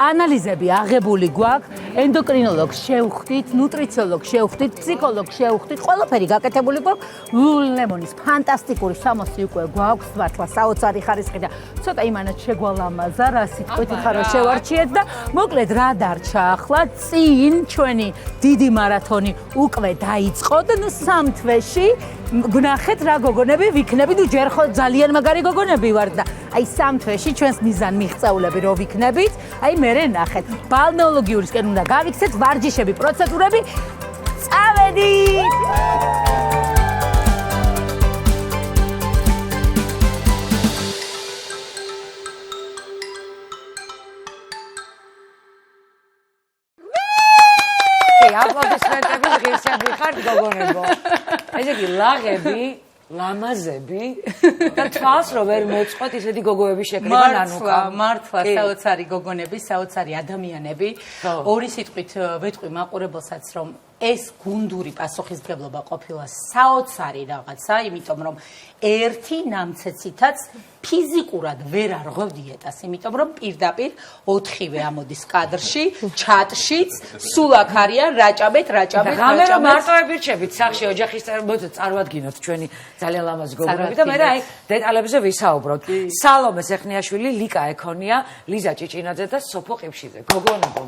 ანალიზები აღებული გვაქვს, ენდოკრინოლოგს შევხვდით, ნუტრიციოლოგს შევხვდით, ფსიქოლოგს შევხვდით, ყველაფერი გაკეთებული გვაქვს. ლულემონის ფანტასტიკური სამოსი უკვე გვაქვს, მართლა საოცარი ხარისხი და ცოტა იმანაც შეგვალამაზა, რა სიტყვით ხარ რომ შევარჩიეთ და მოკლედ რა დარჩა ახლა წინ ჩვენი დიდი მარათონი უკვე დაიწყო და ნუ 3 თვეში გნახეთ რა გოგონები ვიქნებით, ნუ ჯერ ხო ძალიან მაგარი გოგონები ვართ და აი 3 თვეში ჩვენს მიზან მიღწეულები რო ვიქნებით, აი მერე ნახეთ. ბალნეოლოგიურისკენ უნდა გავიქცეთ ვარჯიშები, პროცედურები. წავედით! აპლოდისმენტები ღირსები ხართ გოგონებო. ესე იგი ლაღები, ლამაზები და თვალს რო ვერ მოწყოთ ისეთი გოგოები შეკრება ნანუკა. მართლა საოცარი გოგონები, საოცარი ადამიანები. ორი სიტყვით ვეთყვი მაყურებელსაც რომ ეს გუნდური პასუხისმგებლობა ყოფილა საოცარი რაღაცა, იმიტომ რომ ერთი ნამცეცითაც ფიზიკურად ვერ არღო დიეტას, იმიტომ რომ პირდაპირ 4-ვე ამოდის კადრში, ჩატშიც, სულ აქ არიან რაჭაბეთ. რამე მარტო ებირჩებით სახში ოჯახის წარმოადგინოთ ჩვენი ძალიან ლამაზი გოგონები და მე აი დეტალებზე ვისაუბროთ. სალომე სეხნიაშვილი, ლიკა ეკონია, ლიზა ჭიჭინაძე და სოფო ყიფშიძე. გოგონებო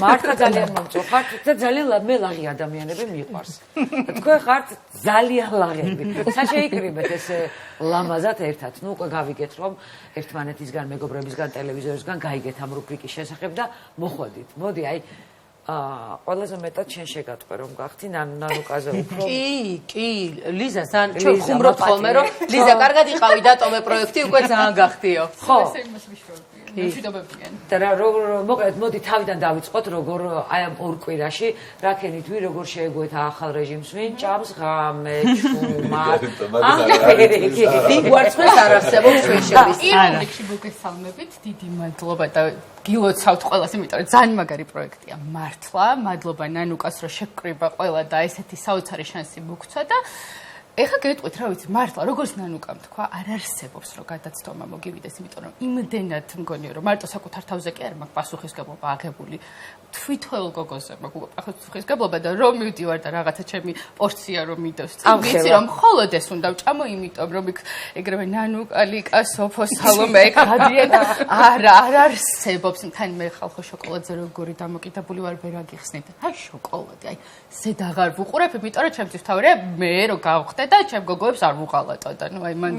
მართლა ძალიან მომწოხართ და ძალიან მე ლაღი ადამიანები მიყვარს. თქვენ ხართ ძალიან ლაღები. საშეიკრიბეთ ეს ლამაზად ერთად. ნუ უკვე გავიგეთ რომ ერთმანეთისგან, მეგობრებისგან, ტელევიზორისგან გაიგეთ ამ რუბრიკის შესახებ და მოხვედით. მოდი აი ყველაზე მეტად შენ შეგატყვე რომ გახდი ნანუკაზე უფრო. კი, ლიზა ძალიან ჩვენ ხუმრობთ ხოლმე რომ ლიზა კარგად იყავი დატომე პროექტი უკვე ძალიან გახდიო. ხო. ესე იმას ვიშრობ. მშვიდობებიან. და მოკლედ მოდი თავიდან დავიწყოთ როგორ აი ამ ორ კვირაში რაკენით ვი როგორ შეეგუეთ ახალ რეჟიმს ვინ ჭამს ღამე ჩუმად ვიგვარცხეს არ არსებობს შეშების. პირველ რიგში მოგესალმებით, დიდი მადლობა და გილოცავთ ყველას, იმიტომ რომ ძალიან მაგარი პროექტია. მართლა, მადლობა ნანუკას რომ შეკრიბა ყველა და ესეთი საოცარი შანსი მოგცვა და ეხლა გეტყვით რა ვიცი მართლა როგორც ნანუკამ თქვა არ არსებობს რომ გადაცდომა მოგივიდეს იმიტომ რომ იმდენად მგონია რომ მარტო საკუთარ თავზე კი არ მაქვს პასუხისგებლობა აღებული თვითოელ გოგოზე მაქვს პასუხისგებლობა და რომ მივდივარ და რაღაცა ჩემი პორცია რომ მიდევს წინ ვიცი რომ მხოლოდ ეს უნდა ვჭამო იმიტომ რომ იქ ეგრევე ნანუკა ლიკა სოფო სალომე გადიან არ არსებობს თან მე ხალხო შოკოლადზე როგორი დამოკიდებული ვარ ვერ აგიხსნით აი შოკოლადი აი ზედ აღარ ვუყურებ იმიტომ რომ ჩემთვის თავია მე რო გავხდე და ჩემ გოგოებს არ ვუღალატო და ნუ აი მან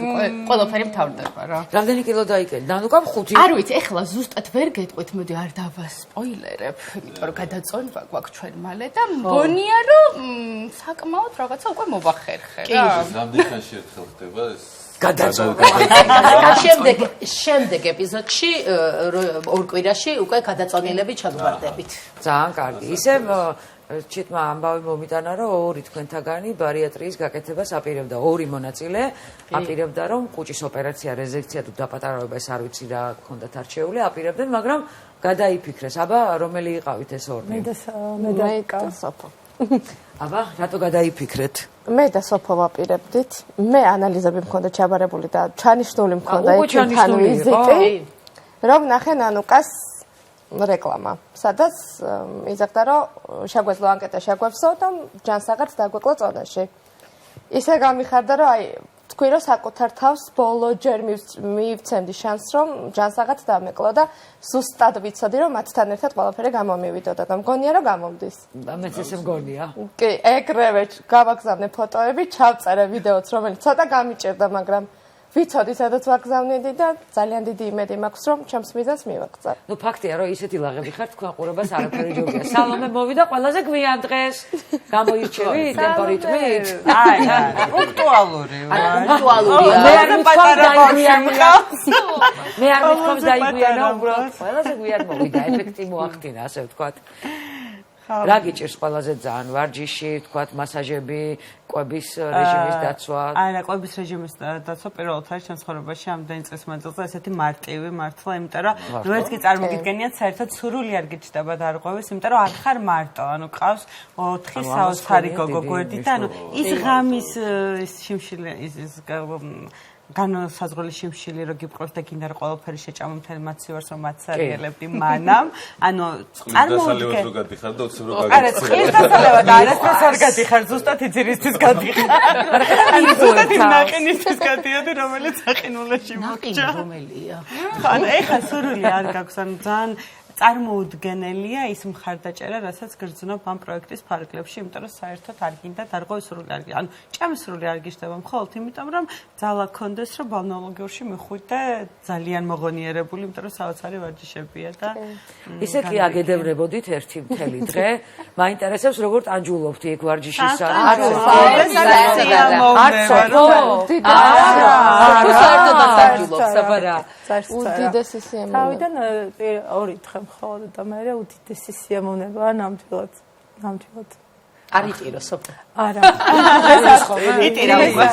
ყველაფერი მთავრდება რა. რამდენი კილო დაიკენ? ნანუკამ 5. არ ვიცი, ეხლა ზუსტად ვერ გეტყვით, მოდი არ დავასპოილერებ, იმიტომ რომ გადაწონვა გვაქვს ჩვენ მალე და მგონია რომ საკმაოდ რაღაცა უკვე მოვახერხე რა. რამდენი ხანში ერთხელ ხდება ეს გადაწონა. შემდეგ ეპიზოდში ორ კვირაში უკვე გადაწონილები ჩაგვარდებით. ძალიან კარგი. ისევ ჩიტმა ამბავი მომიტანა რომ ორი თქვენთაგანი ბარიატრიის გაკეთებას აპირებდა ორი მონაწილე აპირებდა რომ კუჭის ოპერაცია რეზექცია თუ დაპატარავება ეს არ ვიცი რა ქონდათ არჩეული აპირებდნენ მაგრამ გადაიფიქრეს აბა რომელი იყავით ეს ორი მე და სოფო აბა რატო გადაიფიქრეთ მე და სოფო ვაპირებდით მე ანალიზები მქონდა ჩაბარებული და ჩანიშნული მქონდა იქიდან ვიზიტი რომ ნახე ნანუკას რეკლამა. სადაც იზრდა რომ შეგვეძლო ანკეტა შეგვევსო და ჯანსაღად დაგვეკლო წონაში. ისე გამიხარდა რომ აი თქვი რომ საკუთარ თავს ბოლო ჯერ მივცემდი შანსს რომ ჯანსაღად დამეკლო და ზუსტად ვიცოდი რომ მათთან ერთად ყველაფერი გამომივიდოდა და მგონია რომ გამომდის. მეც ესე მგონია. კი, ეგრევე გავაგზავნე ფოტოები, ჩავწერე ვიდეოც რომელიც ცოტა გამიჭირდა, მაგრამ ვიცოდი სადაც ვაგზავნედი და ძალიან დიდი იმედი მაქვს რომ ჩემს მიზანს მივაგზავნე. ნუ ფაქტია რომ ისეთი ლაღები ხარ თქვენ ყურებას არაფერი ჯობია. სალომე მოვიდა ყველაზე გვიან დღეს. გამოირჩევი ტემპო რიტმით. აი, პუნქტუალური. პუნქტუალურია. მე არ მithkoms დაიგვიანო უბრალოდ ყველაზე გვიან მოვიდა ეფექტი მოახდინა ასე ვთქვათ. რა გიჭირს ყველაზე ძალიან? ვარჯიში, თქვათ, მასაჟები, კვების რეჟიმის დაცვა? არა, კვების რეჟიმის დაცვა პირველად არის ჩემს ცხოვრებაში ამდენი წლის მანძილზე ესეთი მარტივი მართლა, იმიტომ რომ როგორც კი წარმოგიდგენიათ, საერთოდ სურვილი არ გიჩნდება დარღვევის, იმიტომ რომ არ ხარ მარტო, ანუ ყავს 4 საოცარი გოგო გვერდით, ანუ ის ღამის ის შიმშილი ის განსაზღვრელი შიმშილი რო გიბრყოს და გინდა რომ ყველაფერი შეჭამო მთელ მაცივარს რომ მაცარიელებდი მანამ ანუ წარმოვიდგენ რომ გადიხარ და უცებ რომ გაგიწევ არა წესასწავლებლად არასდროს არ გადიხარ ზუსტად იძირისთვის გადიხარ ზუსტად ნაყინისთვის გადიოდი რომელიც აყინულაში მოგჭა რომელია ანუ ეხა სურვილი არ გაქვს ანუ ძალიან წარმოუდგენელია ის მხარდაჭერა, რასაც გრძნობ ამ პროექტის ფარგლებში, იმიტომ რომ საერთოდ არ გინდა დარღვევის სრული არ გინდა. ანუ ჭამის სრული არ გიჩნდება მხოლოდ იმიტომ, რომ ძალა გქონდეს, რომ ბალნეოლოგიურში მიხვიდე ძალიან მოღონიერებული, იმიტომ რომ საოცარი ვარჯიშებია და ისე კი აგედევრებოდით ერთი მთელი დღე. მაინტერესებს როგორ ტანჯულობთ იქ ვარჯიშის უდიდესი სიამოვნება. თავიდან ორი დღე მხოლოდ და მე უდიდესი სიამოვნებაა ნამდვილად. არ იტირო სოფო. არა. იტირა უკვე.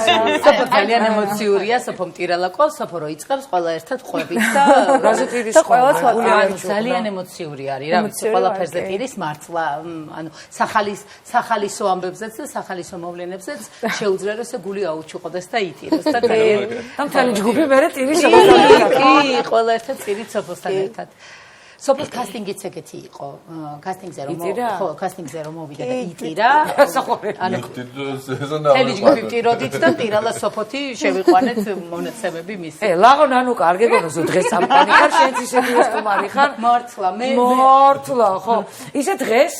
სოფო ძალიან ემოციურია, სოფო მტირალა ყოლ, სოფო რო იწყებს ყველა ერთად ყვებით და რაზეთირის ყველა ძალიან ემოციური არის, რა ვიცი, ყველაფერზე ტირის მართლა, ანუ სახალისო ამბებზეც და სახალისო მოვლენებზეც შეუძლია რომ ესე გული აუჩუყდეს და იტიროს და და მთელი ჯგუფი მერე ტირის კი, ყველა ერთად ტირით სოფოსთან ერთად. სოფოს კასტინგიც ეგეთი იყო. კასტინგზე რომ მოვიდა და იტირა. ანუ თელი ჯგუფი ტიროდით და ტირალა სოფოთი შევიყვანეთ მონაცემები მისი. ლაღო ნანუკა არ გეგონოსო დღეს სამყარი ხარ შენც ისეთი სტუმარი ხარ? მართლა მართლა ხო. ისე დღეს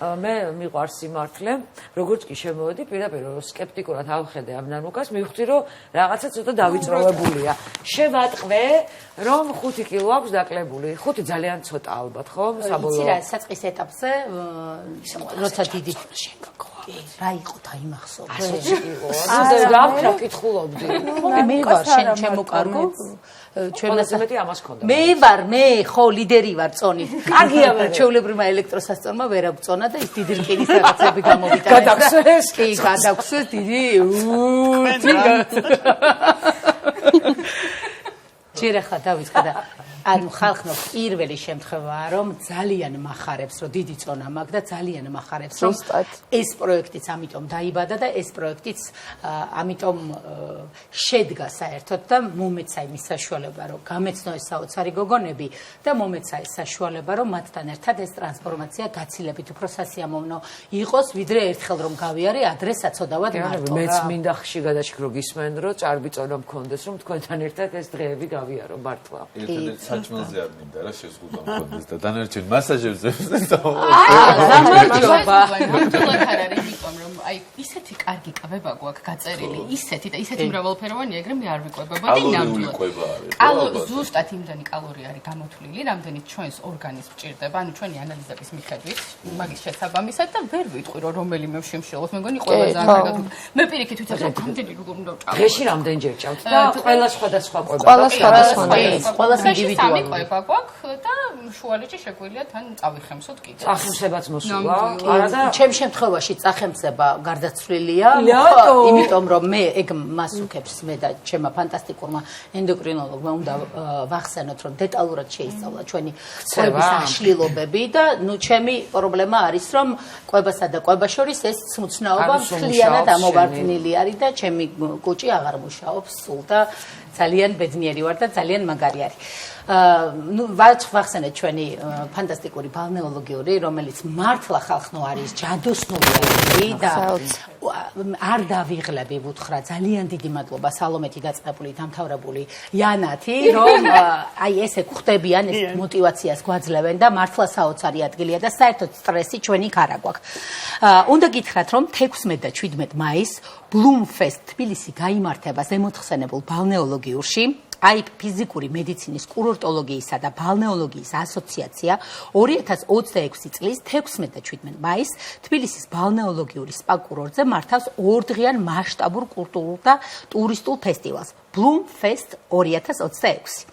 მე მიყვარს სიმართლე, როგორც კი შემოვედი პირდაპირ სკეპტიკურად ავხედე ამ ნანუკას, მივხვდი რომ რაღაცა ცოტა დავიწროვებულია. შევატყვე რომ 5 კილო აქვს დაკლებული. 5 ძალიან ცოტა ალბათ, ხო? საბოლოო. იცი რა, საწყის ეტაპზე, როცა დიდი რა იყო დაიმახსოვრე. 100 კილო. რა ვქნა კითხულობდი. მე ვარ შენ ჩემო ჩვენაც მეტი ამას ქონდა. მე ხო ლიდერი ვარ წონით. კარგია მე ჩვეულებრივმა ელექტროსასწორმა ვერ აღწონა და ის დიდი რკინის რაღაცები გამოვიდა. გადაგსვეს? კი, გადაგსვეს დიდი. ჯერ ახლა დავიწყე და ანუ ხალხო პირველი შემთხვევაა რომ ძალიან מחარებს რომ დიდი წონა მაქვს და ძალიან מחარებს რომ ეს პროექტიც ამიტომ დაიბადა და ეს პროექტიც ამიტომ შედგა საერთოდ და მომეცა იმის საშუალება რომ გამეცნო ეს საოცარი გოგონები და მომეცა ეს საშუალება რომ მათთან ერთად ეს ტრანსფორმაცია გაცილებით უფრო სასიამოვნო იყოს ვიდრე ერთხელ რომ გავიარე ადრე საწოდავად მარტო მეც მინდა ხში გადაშიქრო გისმენ რომ ჭარბი წონა მქონდეს რომ თქვენთან ერთად ეს დღეები გავიარო მართლა საჭმელზე არ მინდა რა შეზღუდვა მქონდეს და დანარჩენ მასაჟებზე გამარჯობა იმიტომ რომ აი ისეთი კარგი კვება გვაქვს გაწერილი ისეთი და ისეთი მრავალფეროვანია ეგრე მე არ ვიკვებებოდი ნამდვილად ზუსტად იმდენი კალორია არის გამოთვლილი რამდენიც ჩვენს ორგანიზმს ჭირდება ანუ ჩვენი ანალიზების მიხედვით მაგის შესაბამისად და ვერ ვიტყვი რომ რომელიმე შიმშილობს მე მგონი ყველა ძალიან კარგად მე პირიქით ვიცი რომ რამდენი როგორ უნდა ვჭამო დღეში რამდენჯერ ჭამთ და ყველა სხვადასხვა კვება ყველა ინდივიდუალური კვება გვაქვს და შუალედში შეგვიძლია თან წავიხემსოთ კიდე წახემსებაც მოსულა არა და ჩემ შემთხვევაში წახემსება გარდაცვლილია იმიტომ რომ მე ეგ მას უქებს მე და ჩემმა ფანტასტიკურმა ენდოკრინოლოგმა უნდა ვახსენოთ რომ დეტალურად შეისწავლა ჩვენი კვების აშლილობები და ნუ ჩემი პრობლემა არის რომ კვებასა და კვებას შორის ეს სმუცნაობა მთლიანად ამოვარდნილი არის და ჩემი კუჭი აღარ მუშაობს სულ და ძალიან ბედნიერი ვარ და ძალიან მაგარი არის. ნუ ვახსენეთ ჩვენი ფანტასტიკური ბალნეოლოგიური, რომელიც მართლა ხალხნო არის ჯადოსნური და არ დავიღლები ვუთხრა ძალიან დიდი მადლობა სალომეთი დაწყებული დამთავრებული იანათი, რომ აი ესე ხვდებიან ეს мотиваციას გვაძლევენ და მართლა საოცარი ადგილია და საერთოდ სტრესი ჩვენი ქარა გვაქვს. უნდა გითხრათ რომ 16 და 17 მაისს ბლუმფესტ თბილისი გაიმართება ზემოთხსენებულ ბალნეოლოგიურში აი ფიზიკური მედიცინის კურორტოლოგიისა და ბალნეოლოგიის ასოციაცია 2026 წლის 16 და 17 მაისს თბილისის ბალნეოლოგიური სპა კურორტზე მართავს ორდღიან მასშტაბურ კულტურულ და ტურისტულ ფესტივალს ბლუმფესტ 2026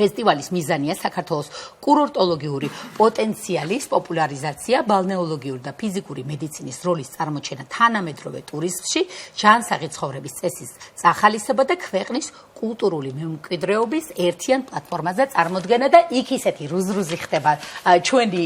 ფესტივალის მიზანია საქართველოს კურორტოლოგიური პოტენციალის პოპულარიზაცია, ბალნეოლოგიური და ფიზიკური მედიცინის როლის წარმოჩენა თანამედროვე ტურიზმში, ჯანსაღი ცხოვრების წესის წახალისება და ქვეყნის კულტურული მემკვიდრეობის ერთიან პლატფორმაზე წარმოდგენა და იქ ისეთი რუზრუზი ხდება ჩვენი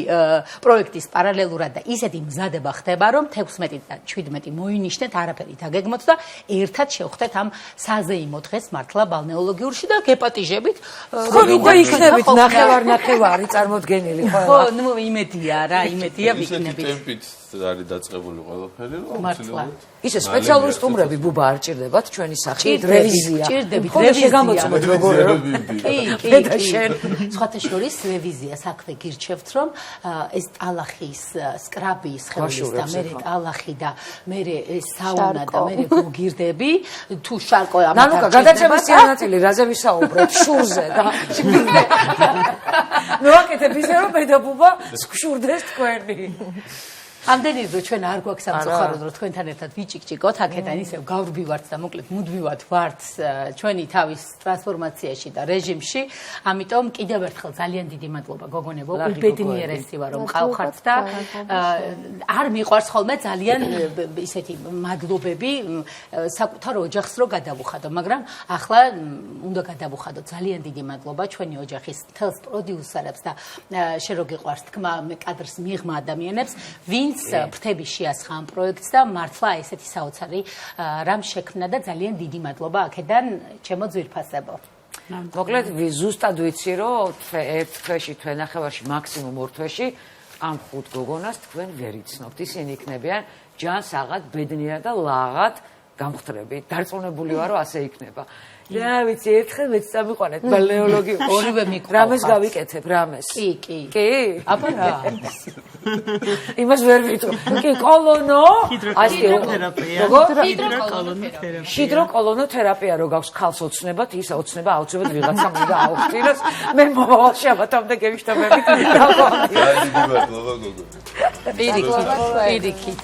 პროექტის პარალელურად და ისეთი მზადება ხდება, რომ 16 და 17 მოინიშნეთ, არაფერი დაგეგმოთ და ერთად შევხვდეთ ამ საზეიმო დღეს მართლა ბალნეოლოგიურში და გეპატიჟებით. ხო, უკვე იქნებით ნახევარი წარმოდგენილი ყველა. ხო, ნუ იმედია რა, იმედია ვიქნებით. ტემპით არის დაწყებული ყველაფერი, რომ მართლა. ისე სპეციალური სტუმრები ბუბა არ ჭირდებათ ჩვენი სახით რევიზია. ჭირდებით რევიზია. გამოცნობთ როგორ. კი. სხვათა შორის რევიზია საქმე გირჩევთ, რომ ეს ტალახის სკრაბის ხელის და მე ტალახი და მე საუნა და მე გოგირდები თუ შარკო ამათ. ნანუკა, გადაცემის წინანაწილი რაზე ვისაუბრეთ? შურზე და. ნუ აკეთებ ისე რომ მე და ბუბა შურდეს თქვენი. ამდენი რომ ჩვენ არ გვაქვს სამწუხაროდ რომ თქვენთან ერთად ვიჭიკჭიკოთ აქედან ისევ გავრბივართ და მოკლედ მუდმივად ვართ ჩვენი თავის ტრანსფორმაციაში და რეჟიმში, ამიტომ კიდევ ერთხელ ძალიან დიდი მადლობა გოგონებო, უბედნიერესი ვარ რომ ყავხართ და არ მიყვარს ხოლმე ძალიან ისეთი მადლობები საკუთარ ოჯახს რო გადავუხადო, მაგრამ ახლა უნდა გადავუხადო ძალიან დიდი მადლობა ჩვენი ოჯახის მთელს პროდიუსერებს და შენ რო გიყვარს თქმა მე კადრს მიღმა ადამიანებს, ვინც ფრთები შეასხა ამ პროექტს და მართლა ესეთი საოცარი რამ შექმნა და ძალიან დიდი მადლობა აქედან ჩემო ძვირფასებო. მოკლედ ზუსტად ვიცი რომ ერთ თვეში თვენახევარში მაქსიმუმ ორ თვეში ამ ხუთ გოგონას თქვენ ვერ იცნობთ. ისინი იქნებიან ჯანსაღად, ბედნიერად და ლაღად გამხდრებით. დარწმუნებული ვარ რომ ასე იქნება. რა ვიცი, ერთხელ მეც წამიყვანეთ ბალნეოლოგი. ორივე მიკვრა. რამეს გავიკეთებ, რამეს? კი. კი? აბა რა? იმას ვერ ვიტყვი. კი, კოლონო? ჰიდროკოლონოთერაპია. ჰიდროკოლონოთერაპია რო გაქვს ქალს ოცნებათ, ისა ოცნება აუცილებლად ვიღაცა მინდა აუხსნას. მე მომავალ შაბათამდე გევიშტობებით. დიდი მადლობა გოგო. პირიქით.